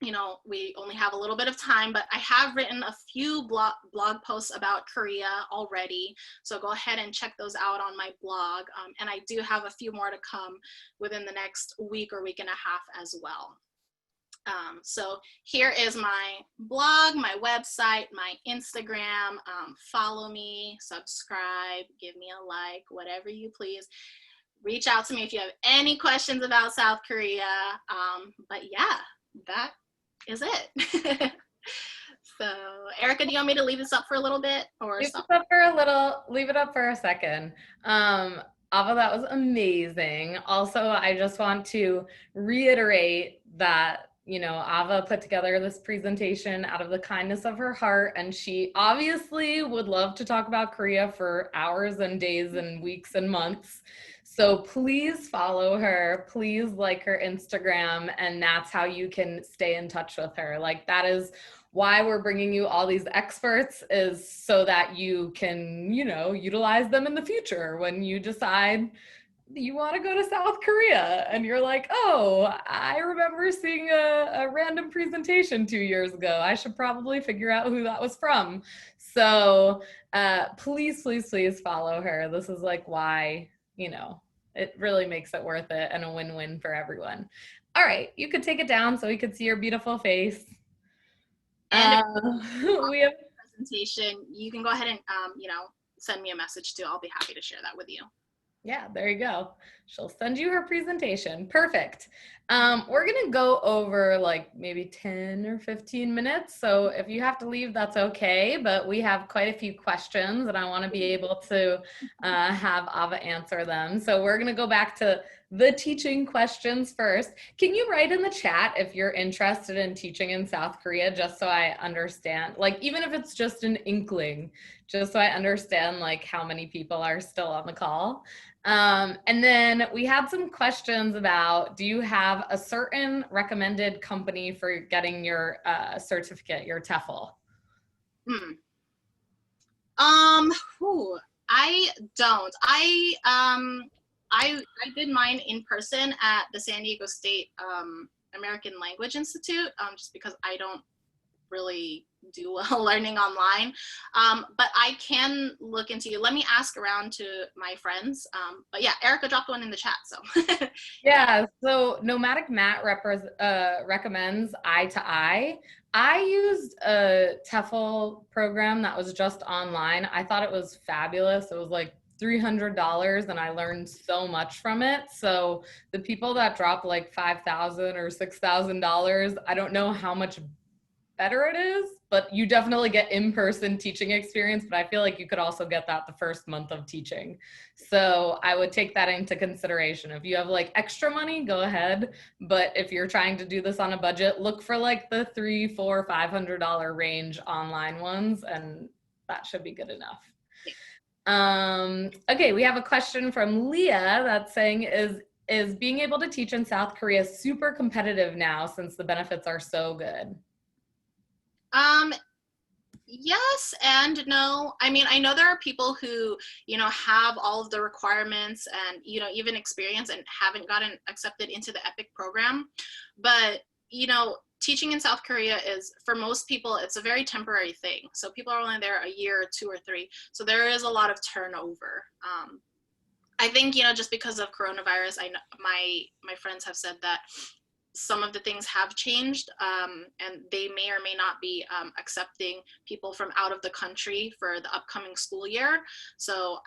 B: you know, we only have a little bit of time, but I have written a few blog posts about Korea already. So go ahead and check those out on my blog. And I do have a few more to come within the next week or week and a half as well. So here is my blog, my website, my Instagram. Follow me, subscribe, give me a like, whatever you please. Reach out to me if you have any questions about South Korea. But yeah, that is it. So Erica, do you want me to leave this up for a little bit or stop?
A: Leave it up for a second. Ava, that was amazing. Also, I just want to reiterate that, you know, Ava put together this presentation out of the kindness of her heart, and she obviously would love to talk about Korea for hours and days and weeks and months. So please follow her, please like her Instagram, and that's how you can stay in touch with her. Like, that is why we're bringing you all these experts, is so that you can, you know, utilize them in the future when you decide you want to go to South Korea and you're like, oh, I remember seeing a random presentation 2 years ago. I should probably figure out who that was from. So please, please, please follow her. This is like why, you know, it really makes it worth it and a win-win for everyone. All right, you could take it down so we could see your beautiful face.
B: And if
A: We have
B: presentation, you can go ahead and, you know, send me a message too. I'll be happy to share that with you.
A: Yeah, there you go. She'll send you her presentation. Perfect. We're going to go over like maybe 10 or 15 minutes. So if you have to leave, that's okay. But we have quite a few questions and I want to be able to have Ava answer them. So we're going to go back to the teaching questions first. Can you write in the chat if you're interested in teaching in South Korea, just so I understand, like, even if it's just an inkling, just so I understand like how many people are still on the call. And then we had some questions about, do you have a certain recommended company for getting your certificate, your TEFL?
B: I don't. I did mine in person at the San Diego State American Language Institute, just because I don't really do well learning online. But I can look into you. Let me ask around to my friends. But yeah, Erica dropped one in the chat, so.
A: Yeah, so Nomadic Matt recommends Eye to Eye. I used a TEFL program that was just online. I thought it was fabulous. It was like $300 and I learned so much from it. So the people that dropped like $5,000 or $6,000, I don't know how much better it is, but you definitely get in-person teaching experience, but I feel like you could also get that the first month of teaching. So I would take that into consideration. If you have like extra money, go ahead. But if you're trying to do this on a budget, look for like the $300, $400, $500 range online ones, and that should be good enough. Okay, we have a question from Leah that's saying, is being able to teach in South Korea super competitive now since the benefits are so good?
B: Yes and no. I mean, I know there are people who, you know, have all of the requirements and, you know, even experience and haven't gotten accepted into the EPIC program. But, you know, teaching in South Korea is, for most people, it's a very temporary thing. So people are only there a year, 2 or 3. So there is a lot of turnover. I think, you know, just because of coronavirus, I know my friends have said that some of the things have changed, and they may or may not be accepting people from out of the country for the upcoming school year. So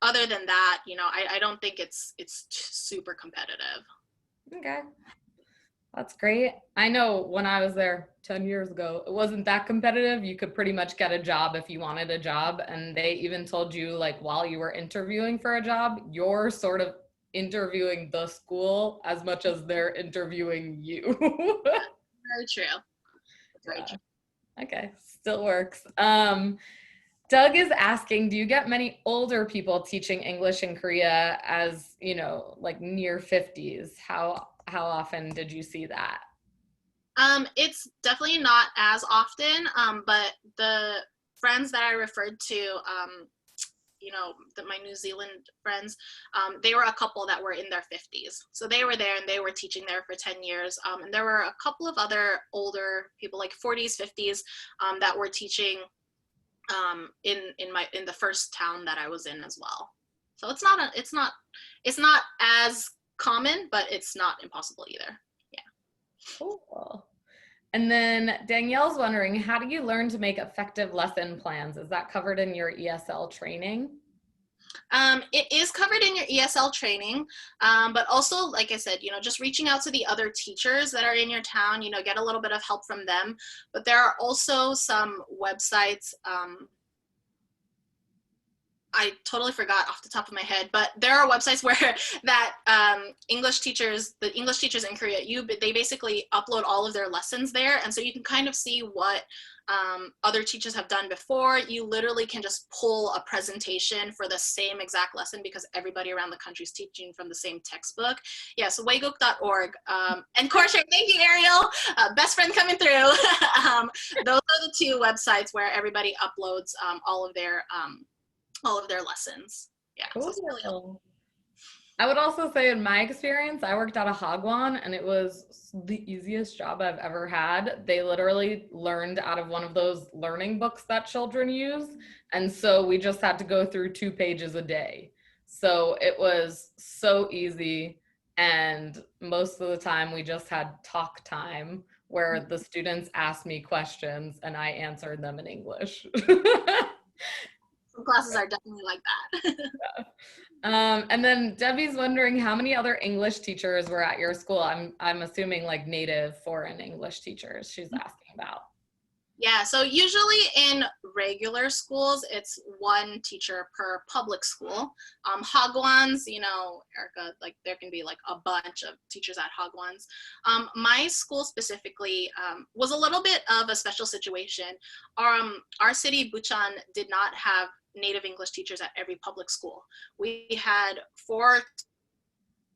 B: other than that, you know, I don't think it's super competitive.
A: Okay, that's great. I know when I was there 10 years ago, it wasn't that competitive. You could pretty much get a job if you wanted a job. And they even told you, like, while you were interviewing for a job, you're sort of interviewing the school as much as they're interviewing you.
B: Very true. Very true.
A: Okay, still works. Doug is asking, do you get many older people teaching English in Korea as, you know, like near 50s? How often did you see that?
B: It's definitely not as often, but the friends that I referred to, you know, my New Zealand friends, they were a couple that were in their 50s. So they were there and they were teaching there for 10 years. And there were a couple of other older people, like 40s, 50s, that were teaching in the first town that I was in as well. So it's not as common, but it's not impossible either. Yeah.
A: Cool. And then Danielle's wondering, how do you learn to make effective lesson plans? Is that covered in your ESL training?
B: It is covered in your ESL training, but also, like I said, you know, just reaching out to the other teachers that are in your town, you know, get a little bit of help from them. But there are also some websites I totally forgot off the top of my head, but there are websites where that English teachers, the English teachers in Korea, they basically upload all of their lessons there, and so you can kind of see what other teachers have done before. You literally can just pull a presentation for the same exact lesson because everybody around the country is teaching from the same textbook. Yeah, so wayguk.org. And Corshare, thank you, Ariel. Best friend coming through. Those are the two websites where everybody uploads all of their lessons. Yeah,
A: Cool.
B: so it's really helpful.
A: I would also say in my experience, I worked at a hagwon and it was the easiest job I've ever had. They literally learned out of one of those learning books that children use. And so we just had to go through 2 pages a day. So it was so easy. And most of the time we just had talk time where the students asked me questions and I answered them in English.
B: Some classes are definitely like that.
A: And then Debbie's wondering how many other English teachers were at your school. I'm assuming like native foreign English teachers she's asking about.
B: Yeah, so usually in regular schools, it's one teacher per public school. Hagwons, you know, Erica, like there can be like a bunch of teachers at Hagwons. My school specifically was a little bit of a special situation. Our city, Bucheon, did not have native English teachers at every public school. We had 4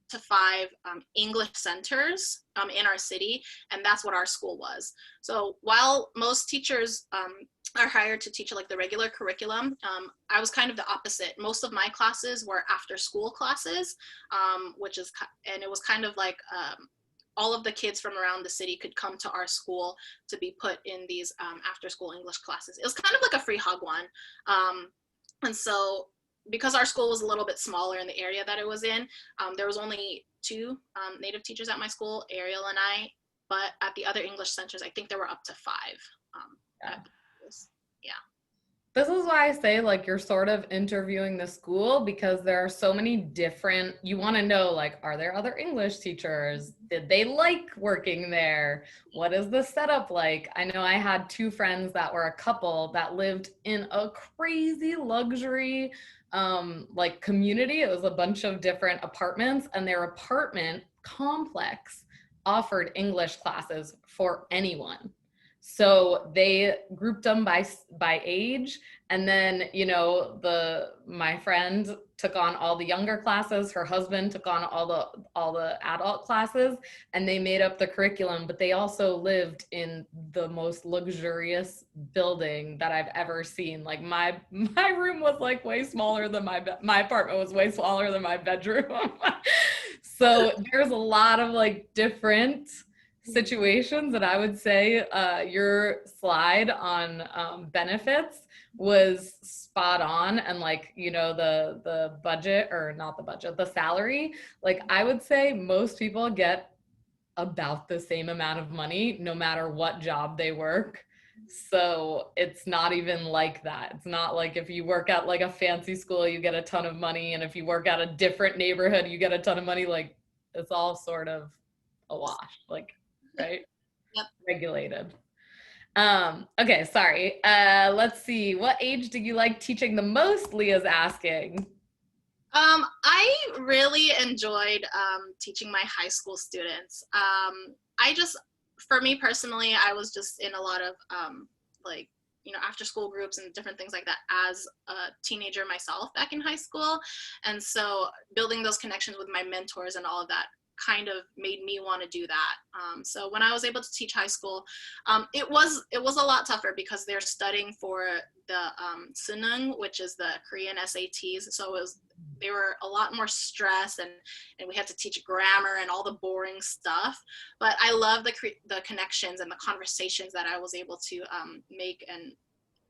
B: to 5 English centers in our city, and that's what our school was. So while most teachers are hired to teach like the regular curriculum, I was kind of the opposite. Most of my classes were after school classes, and it was kind of like all of the kids from around the city could come to our school to be put in these after school English classes. It was kind of like a free hagwon. And so because our school was a little bit smaller in the area that it was in, there was only 2 native teachers at my school, Ariel and I, but at the other English centers, I think there were up to 5.
A: Yeah.
B: Yeah.
A: This is why I say like you're sort of interviewing the school because there are so many different, you want to know like, are there other English teachers? Did they like working there? What is the setup like? I know I had 2 friends that were a couple that lived in a crazy luxury like community. It was a bunch of different apartments and their apartment complex offered English classes for anyone. So they grouped them by age, and then you know my friend took on all the younger classes. Her husband took on all the adult classes, and they made up the curriculum. But they also lived in the most luxurious building that I've ever seen. Like my room was like way smaller than my apartment was way smaller than my bedroom. So there's a lot of like different situations that I would say your slide on benefits was spot on, and like you know the budget, or not the budget, the salary, like I would say most people get about the same amount of money no matter what job they work. So it's not even like that. It's not like if you work at like a fancy school you get a ton of money, and if you work at a different neighborhood you get a ton of money. Like it's all sort of a wash, like, right?
B: Yep.
A: Regulated. Okay, sorry. Let's see. What age do you like teaching the most? Leah's asking.
B: I really enjoyed teaching my high school students. For me personally, I was just in a lot of like, you know, after school groups and different things like that as a teenager myself back in high school. And so building those connections with my mentors and all of that kind of made me want to do that. So when I was able to teach high school, it was a lot tougher because they're studying for the Sunung, which is the Korean SATs. So they were a lot more stressed, and we had to teach grammar and all the boring stuff. But I love the connections and the conversations that I was able to make and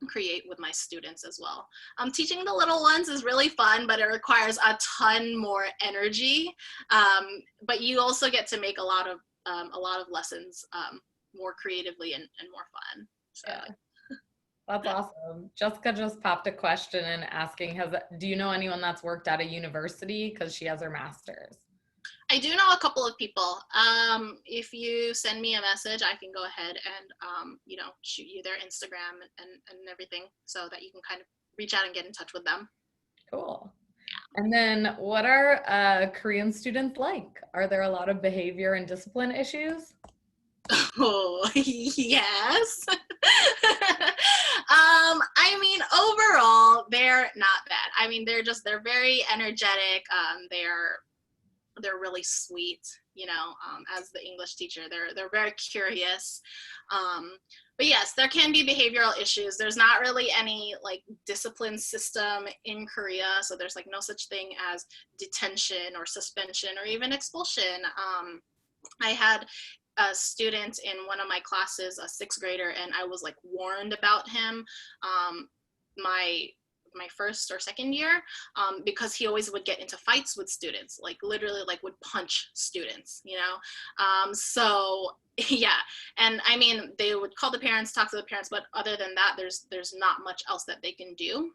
B: create with my students as well. Teaching the little ones is really fun, but it requires a ton more energy. But you also get to make a lot of lessons more creatively and more fun. So.
A: Yeah. That's awesome. Jessica just popped a question in asking, do you know anyone that's worked at a university? Because she has her master's.
B: I do know a couple of people. If you send me a message, I can go ahead and, you know, shoot you their Instagram and everything so that you can kind of reach out and get in touch with them.
A: Cool. And then what are Korean students like? Are there a lot of behavior and discipline issues?
B: Oh, yes. I mean, overall, they're not bad. I mean, they're very energetic. They're really sweet, you know, as the English teacher. They're very curious. But yes, there can be behavioral issues. There's not really any like discipline system in Korea, so there's like no such thing as detention or suspension or even expulsion. I had a student in one of my classes, a sixth grader, and I was like warned about him my my first or second year because he always would get into fights with students, like literally like would punch students, you know. So yeah, and I mean they would call the parents, talk to the parents, but other than that, there's not much else that they can do.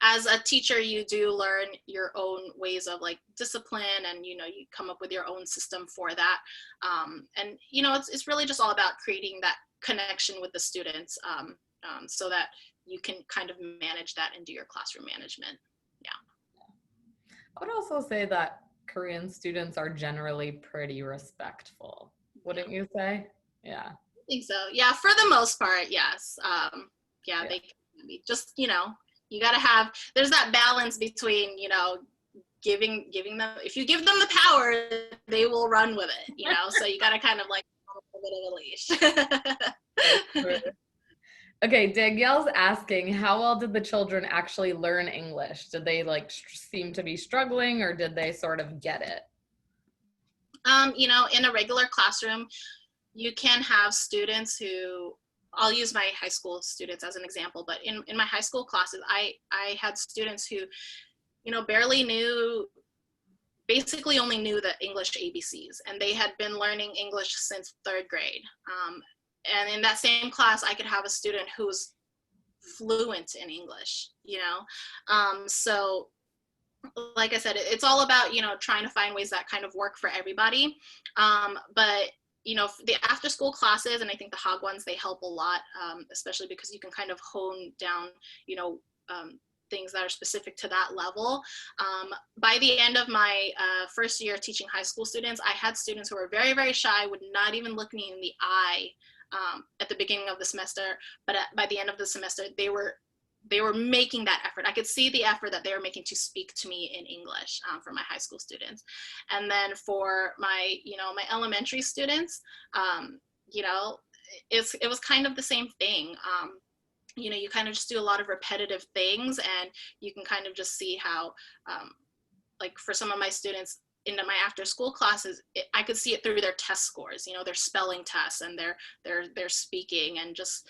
B: As a teacher, you do learn your own ways of like discipline, and you know you come up with your own system for that. And you know it's really just all about creating that connection with the students, so that you can kind of manage that and do your classroom management. Yeah.
A: I would also say that Korean students are generally pretty respectful. Wouldn't you say? Yeah.
B: I think so. Yeah, for the most part, yes. Yeah,
A: Yeah.
B: they can be just, you know, you got to have, there's that balance between, you know, giving them, if you give them the power, they will run with it, you know, so you got to kind of like a bit of a leash.
A: Okay, Danielle's asking, how well did the children actually learn English? Did they like seem to be struggling, or did they sort of get it?
B: You know, in a regular classroom, you can have students who, I'll use my high school students as an example, but in my high school classes, I had students who, you know, barely knew, basically only knew the English ABCs, and they had been learning English since third grade. And in that same class, I could have a student who's fluent in English, you know? So like I said, it's all about, you know, trying to find ways that kind of work for everybody. But you know, the after school classes, and I think the Hog ones, they help a lot, especially because you can kind of hone down, you know, things that are specific to that level. By the end of my first year teaching high school students, I had students who were very, very shy, would not even look me in the eye at the beginning of the semester, but by the end of the semester, they were making that effort. I could see the effort that they were making to speak to me in English for my high school students. And then for my, you know, my elementary students, you know, it was kind of the same thing. You know, you kind of just do a lot of repetitive things, and you can kind of just see how, like for some of my students, into my after school classes, I could see it through their test scores, you know, their spelling tests and their speaking, and just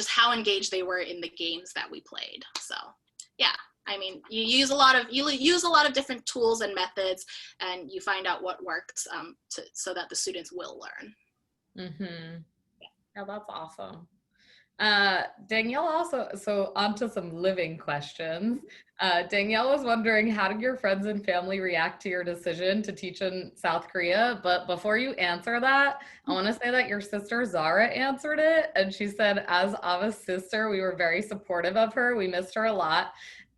B: how engaged they were in the games that we played. So yeah, I mean, you use a lot of different tools and methods, and you find out what works so that the students will learn.
A: Mm-hmm. Yeah, that's awesome. Danielle also, so on to some living questions. Danielle was wondering, how did your friends and family react to your decision to teach in South Korea? But before you answer that, I want to say that your sister Zara answered it. And she said, as Ava's sister, we were very supportive of her. We missed her a lot,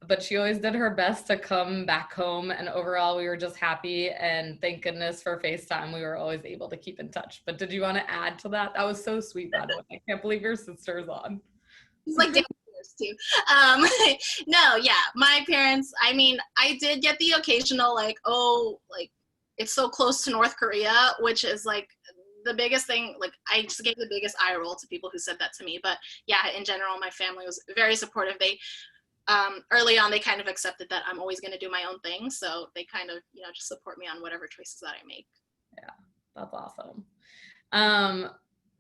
A: but she always did her best to come back home. And overall, we were just happy, and thank goodness for FaceTime. We were always able to keep in touch. But did you want to add to that? That was so sweet, by the way. I can't believe your sister's on.
B: It's like downstairs too. No, yeah, my parents, I mean, I did get the occasional like, oh, like it's so close to North Korea, which is like the biggest thing. Like I just gave the biggest eye roll to people who said that to me. But yeah, in general, my family was very supportive. They early on, they kind of accepted that I'm always going to do my own thing. So they kind of, you know, just support me on whatever choices that I make.
A: Yeah, that's awesome.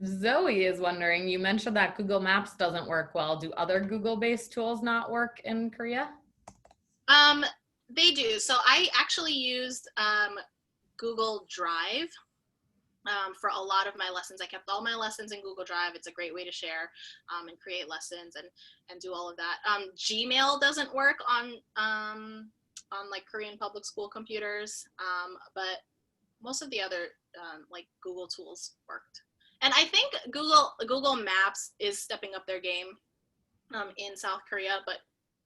A: Zoe is wondering, you mentioned that Google Maps doesn't work well. Do other Google-based tools not work in Korea?
B: They do. So I actually used Google Drive for a lot of my lessons. I kept all my lessons in Google Drive. It's a great way to share and create lessons and do all of that. Gmail doesn't work on like Korean public school computers, but most of the other like Google tools worked. And I think Google Maps is stepping up their game in South Korea, but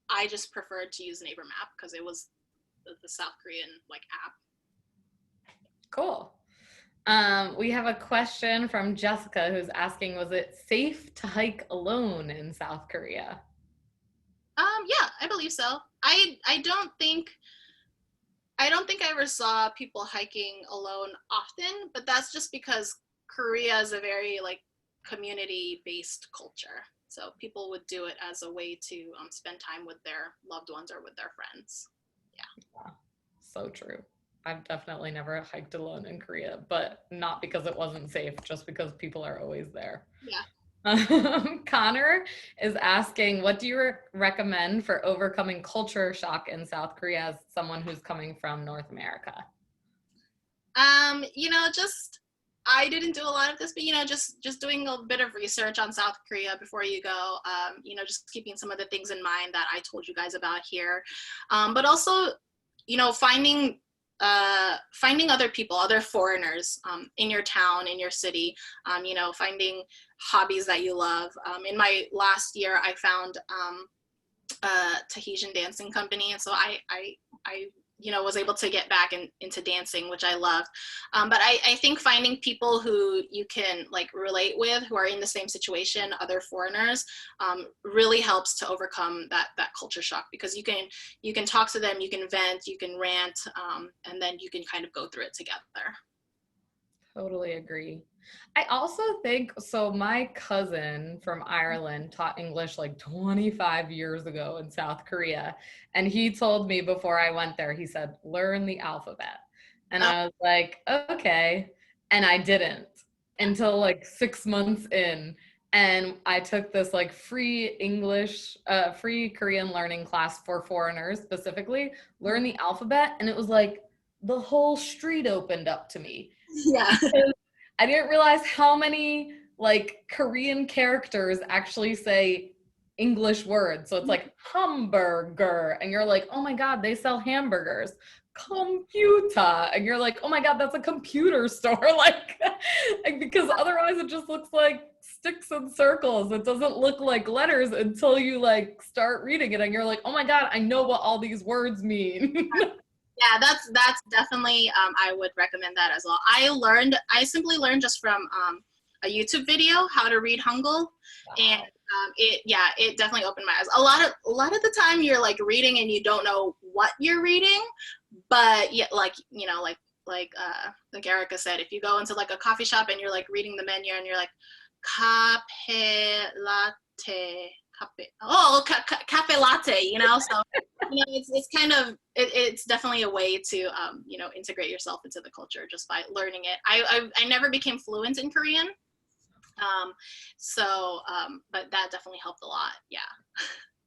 B: I just preferred to use Neighbor Map because it was the South Korean like app.
A: Cool. We have a question from Jessica who's asking, was it safe to hike alone in South Korea?
B: Yeah, I believe so. I don't think I ever saw people hiking alone often, but that's just because Korea is a very like community-based culture. So people would do it as a way to spend time with their loved ones or with their friends.
A: Yeah, so true. I've definitely never hiked alone in Korea, but not because it wasn't safe, just because people are always there.
B: Yeah.
A: Connor is asking, what do you recommend for overcoming culture shock in South Korea as someone who's coming from North America?
B: Just I didn't do a lot of this, but just doing a bit of research on South Korea before you go. Just keeping some of the things in mind that I told you guys about here, but also, finding other people, other foreigners in your town, in your city. Finding hobbies that you love. In my last year, I found a Tahitian dancing company, and so I was able to get back into dancing, which I loved. But I think finding people who you can like relate with, who are in the same situation, other foreigners, really helps to overcome that culture shock, because you can talk to them, you can vent, you can rant, and then you can kind of go through it together.
A: Totally agree. I also think so. My cousin from Ireland taught English like 25 years ago in South Korea. And he told me before I went there, he said, learn the alphabet. And I was like, okay. And I didn't until like 6 months in. And I took this like free Korean learning class for foreigners specifically, learn the alphabet. And it was like the whole street opened up to me.
B: Yeah.
A: I didn't realize how many like Korean characters actually say English words. So it's like hamburger, and you're like, oh my God, they sell hamburgers. Computer, and you're like, oh my God, that's a computer store. like because otherwise it just looks like sticks and circles. It doesn't look like letters until you like start reading it, and you're like, oh my God, I know what all these words mean.
B: Yeah, that's definitely, I would recommend that as well. I simply learned just from a YouTube video how to read Hangul, and it definitely opened my eyes. A lot of the time you're like reading and you don't know what you're reading, but yeah, like Erica said, if you go into like a coffee shop and you're like reading the menu and you're like cafe latte, cafe latte, so it's kind of it's definitely a way to integrate yourself into the culture just by learning it. I never became fluent in Korean, but that definitely helped a lot. Yeah.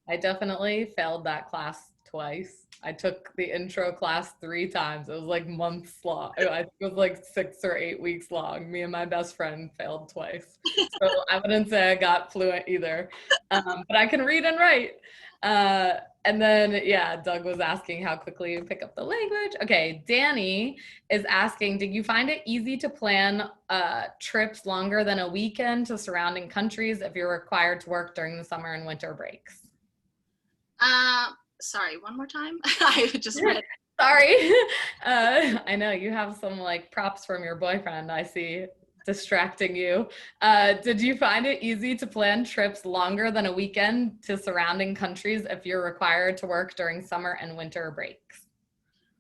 A: I definitely failed that class twice. I took the intro class 3 times. It was like months long. I think it was like 6 or 8 weeks long. Me and my best friend failed twice. So I wouldn't say I got fluent either. But I can read and write. And then, yeah, Doug was asking how quickly you pick up the language. Okay, Danny is asking, did you find it easy to plan trips longer than a weekend to surrounding countries if you're required to work during the summer and winter breaks?
B: Sorry, one more time. I just read.
A: Sorry. I know you have some like props from your boyfriend, I see, distracting you. Did you find it easy to plan trips longer than a weekend to surrounding countries if you're required to work during summer and winter breaks?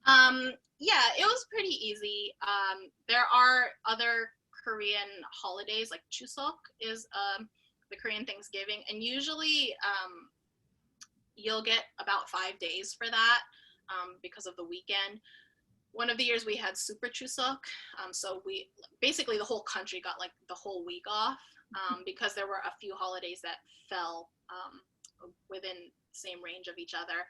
B: Yeah, it was pretty easy. There are other Korean holidays, like Chuseok is the Korean Thanksgiving, and usually you'll get about 5 days for that because of the weekend. One of the years we had Super Chuseok, so we basically the whole country got like the whole week off because there were a few holidays that fell within the same range of each other.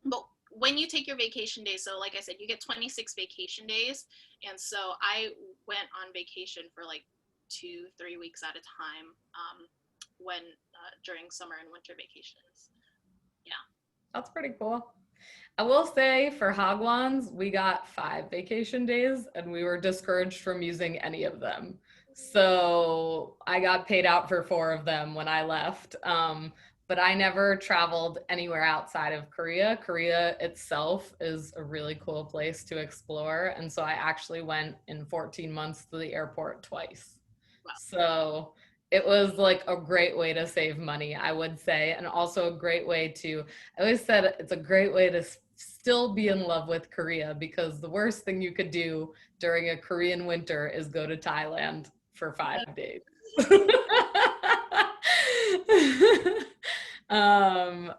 B: But when you take your vacation days, so like I said, you get 26 vacation days, and so I went on vacation for like 2-3 weeks at a time when during summer and winter vacations. Yeah,
A: that's pretty cool. I will say for Hagwons, we got 5 vacation days and we were discouraged from using any of them. So I got paid out for 4 of them when I left. but I never traveled anywhere outside of Korea. Korea itself is a really cool place to explore. And so I actually went in 14 months to the airport twice.
B: Wow.
A: So it was like a great way to save money, I would say. And also a great way to, I always said it's a great way to still be in love with Korea, because the worst thing you could do during a Korean winter is go to Thailand for 5 days. um,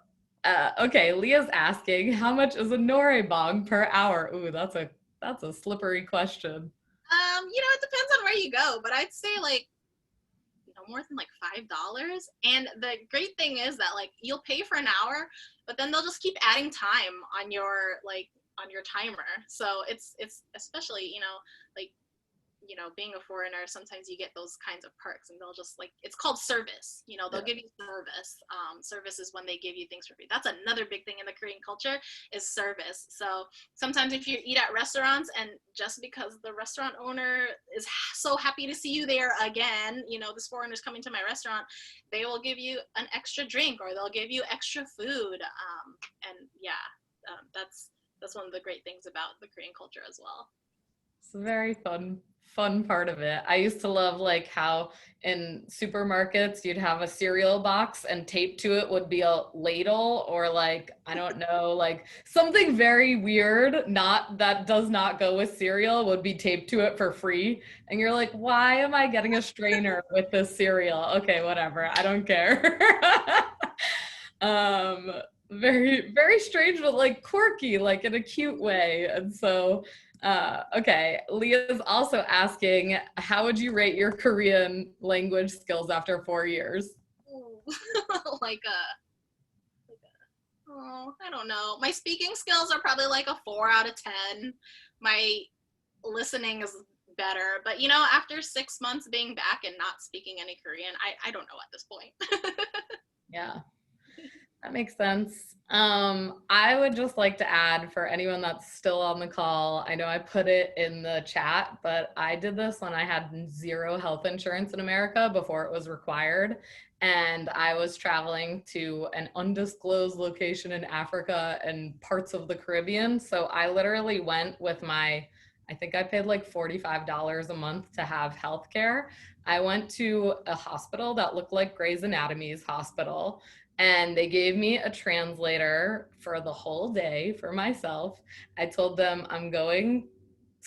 A: okay, Leah's asking, how much is a noraebang per hour? Ooh, that's a slippery question.
B: It depends on where you go, but I'd say like more than like $5. And the great thing is that like you'll pay for an hour, but then they'll just keep adding time on your timer. So it's especially like being a foreigner, sometimes you get those kinds of perks, and they'll just like, it's called service. They'll give you service. Service is when they give you things for free. That's another big thing in the Korean culture is service. So sometimes if you eat at restaurants, and just because the restaurant owner is so happy to see you there again, this foreigner's coming to my restaurant, they will give you an extra drink, or they'll give you extra food. And yeah, that's one of the great things about the Korean culture as well.
A: It's a very fun part of it. I used to love like how in supermarkets you'd have a cereal box and taped to it would be a ladle, or like, I don't know, like something very weird, not that does not go with cereal, would be taped to it for free. And you're like, why am I getting a strainer with this cereal? Okay, whatever. I don't care. Very, very strange, but like quirky, like in a cute way. And so okay, Leah's also asking, how would you rate your Korean language skills after 4 years?
B: like I don't know. My speaking skills are probably like a 4 out of 10. My listening is better, but after 6 months being back and not speaking any Korean, I don't know at this point.
A: Yeah. That makes sense. I would just like to add, for anyone that's still on the call, I know I put it in the chat, but I did this when I had zero health insurance in America before it was required. And I was traveling to an undisclosed location in Africa and parts of the Caribbean. So I literally went with I think I paid like $45 a month to have healthcare. I went to a hospital that looked like Grey's Anatomy's hospital, and they gave me a translator for the whole day for myself. I told them, I'm going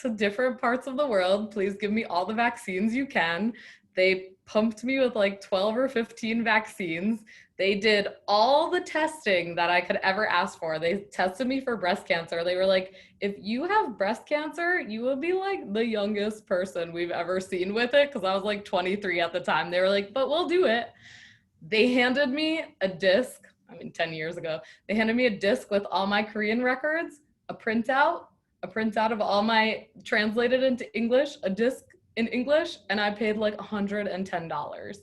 A: to different parts of the world. Please give me all the vaccines you can. They pumped me with like 12 or 15 vaccines. They did all the testing that I could ever ask for. They tested me for breast cancer. They were like, if you have breast cancer, you will be like the youngest person we've ever seen with it. Cause I was like 23 at the time. They were like, but we'll do it. They handed me a disc, 10 years ago, they handed me a disc with all my Korean records, a printout of all my translated into English, a disc in English, and I paid like $110.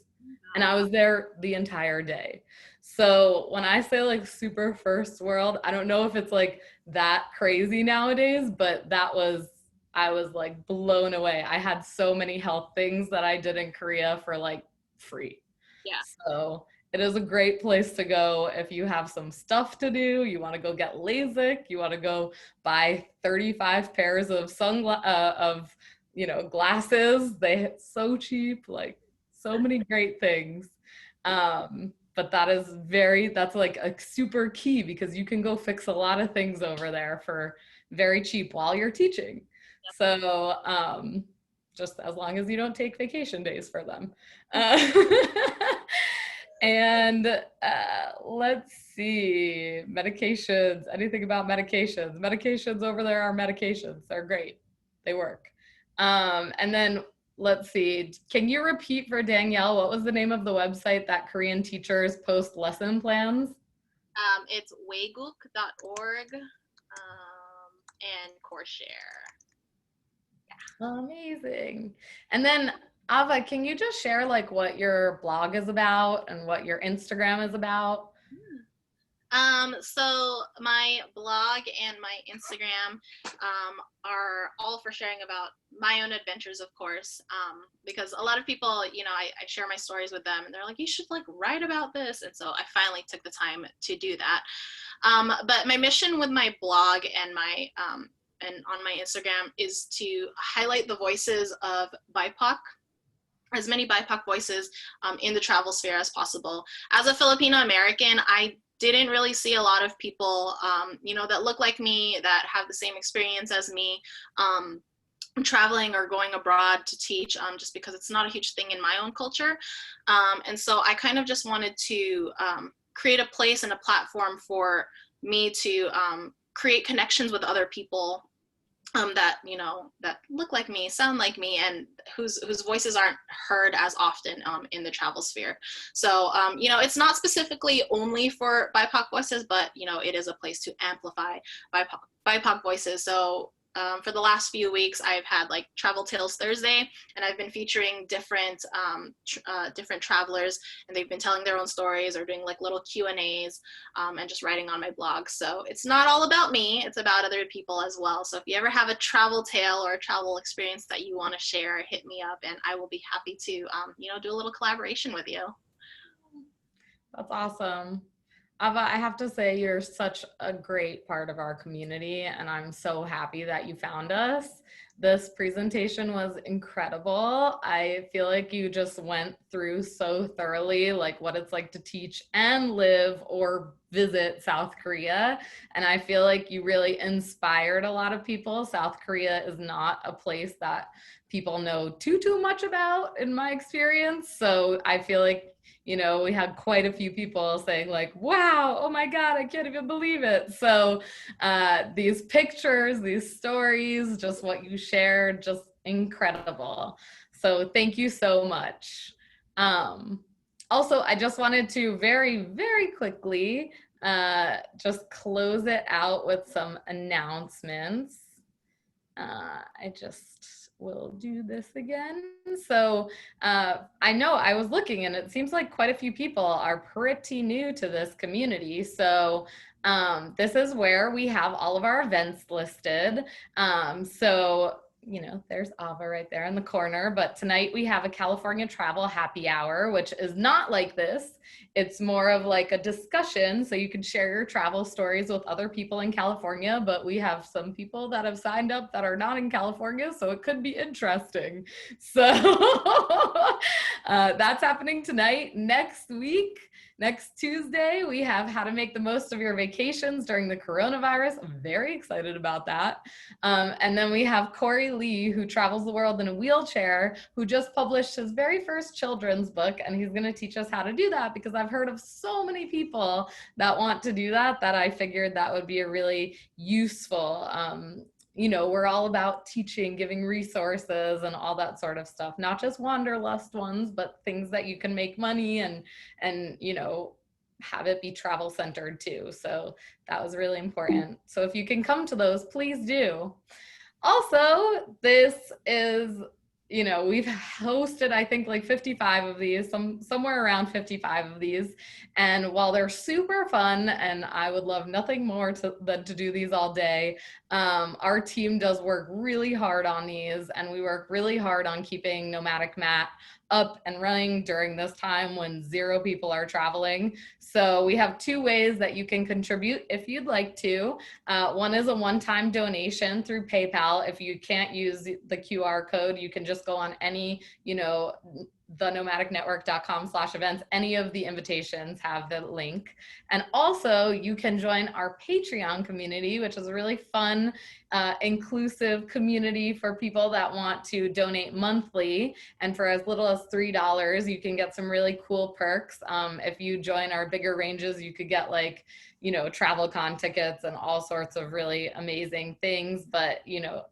A: And I was there the entire day. So when I say like super first world, I don't know if it's like that crazy nowadays, but I was like blown away. I had so many health things that I did in Korea for like free.
B: Yeah.
A: So it is a great place to go if you have some stuff to do. You want to go get LASIK. You want to go buy 35 pairs of glasses. They're so cheap, like so many great things. But that's like a super key, because you can go fix a lot of things over there for very cheap while you're teaching. So just as long as you don't take vacation days for them. And let's see, medications, anything about medications? Medications over there are medications. They're great. They work. And then let's see, can you repeat for Danielle, what was the name of the website that Korean teachers post lesson plans?
B: It's wayguk.org and CoreShare.
A: Yeah. Amazing. And then Ava, can you just share like what your blog is about and what your Instagram is about?
B: So my blog and my Instagram are all for sharing about my own adventures, of course, because a lot of people, I share my stories with them and they're like, you should like write about this. And so I finally took the time to do that. But my mission with my blog and and on my Instagram is to highlight the voices of BIPOC, as many BIPOC voices in the travel sphere as possible. As a Filipino American, I didn't really see a lot of people, that look like me, that have the same experience as me, traveling or going abroad to teach, just because it's not a huge thing in my own culture. And so I kind of just wanted to create a place and a platform for me to create connections with other people that that look like me, sound like me, and whose voices aren't heard as often in the travel sphere. So it's not specifically only for BIPOC voices, but it is a place to amplify BIPOC voices. So for the last few weeks, I've had like Travel Tales Thursday, and I've been featuring different different travelers, and they've been telling their own stories or doing like little Q&As, and just writing on my blog. So it's not all about me, it's about other people as well. So if you ever have a travel tale or a travel experience that you want to share, hit me up and I will be happy to do a little collaboration with you.
A: That's awesome. Ava, I have to say you're such a great part of our community, and I'm so happy that you found us. This presentation was incredible. I feel like you just went through so thoroughly like what it's like to teach and live or visit South Korea. And I feel like you really inspired a lot of people. South Korea is not a place that people know too much about in my experience. So I feel like we had quite a few people saying like, wow, oh my God, I can't even believe it. So these pictures, these stories, just what you shared, just incredible. So thank you so much. Also, I just wanted to very, very quickly just close it out with some announcements. I just will do this again. So I know I was looking and it seems like quite a few people are pretty new to this community. So this is where we have all of our events listed. So there's Ava right there in the corner, but tonight we have a California travel happy hour, which is not like this. It's more of like a discussion, so you can share your travel stories with other people in California, but we have some people that have signed up that are not in California, so it could be interesting. So that's happening tonight. Next Tuesday, we have how to make the most of your vacations during the coronavirus. I'm very excited about that. And then we have Corey Lee, who travels the world in a wheelchair, who just published his very first children's book, and he's going to teach us how to do that because I've heard of so many people that want to do that I figured that would be a really useful we're all about teaching, giving resources and all that sort of stuff, not just wanderlust ones, but things that you can make money and have it be travel centered too. So that was really important. So if you can come to those, please do. Also, this is we've hosted, I think, like 55 of these, somewhere around 55 of these. And while they're super fun, and I would love nothing more than to do these all day, our team does work really hard on these, and we work really hard on keeping Nomadic Matt up and running during this time when 0 people are traveling. So we have 2 ways that you can contribute if you'd like to. One is a one-time donation through PayPal. If you can't use the QR code, you can just go on any, thenomadicnetwork.com/events. Any of the invitations have the link. And also you can join our Patreon community, which is a really fun, inclusive community for people that want to donate monthly. And for as little as $3, you can get some really cool perks. If you join our bigger ranges, you could get like, travel con tickets and all sorts of really amazing things. But,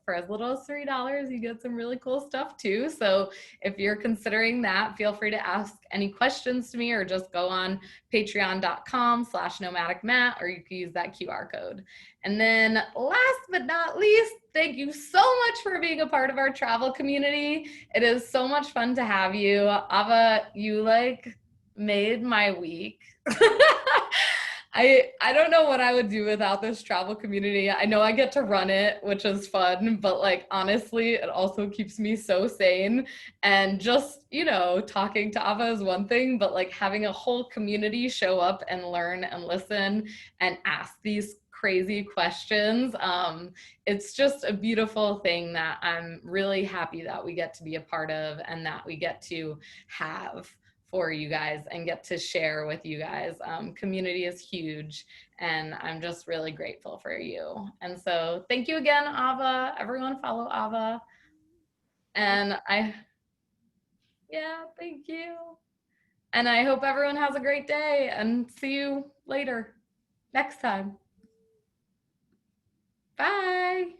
A: for as little as $3, you get some really cool stuff too. So if you're considering that, feel free to ask any questions to me or just go on patreon.com/nomadicmatt, or you can use that QR code. And then last but not least, thank you so much for being a part of our travel community. It is so much fun to have you. Ava, you made my week. I don't know what I would do without this travel community. I know I get to run it, which is fun, but like honestly, it also keeps me so sane. And just, you know, talking to Ava is one thing, but like having a whole community show up and learn and listen and ask these crazy questions. It's just a beautiful thing that I'm really happy that we get to be a part of and that we get to have for you guys and get to share with you guys. Community is huge, and I'm just really grateful for you. And so thank you again, Ava. Everyone follow Ava. And yeah, thank you. And I hope everyone has a great day and see you later next time. Bye.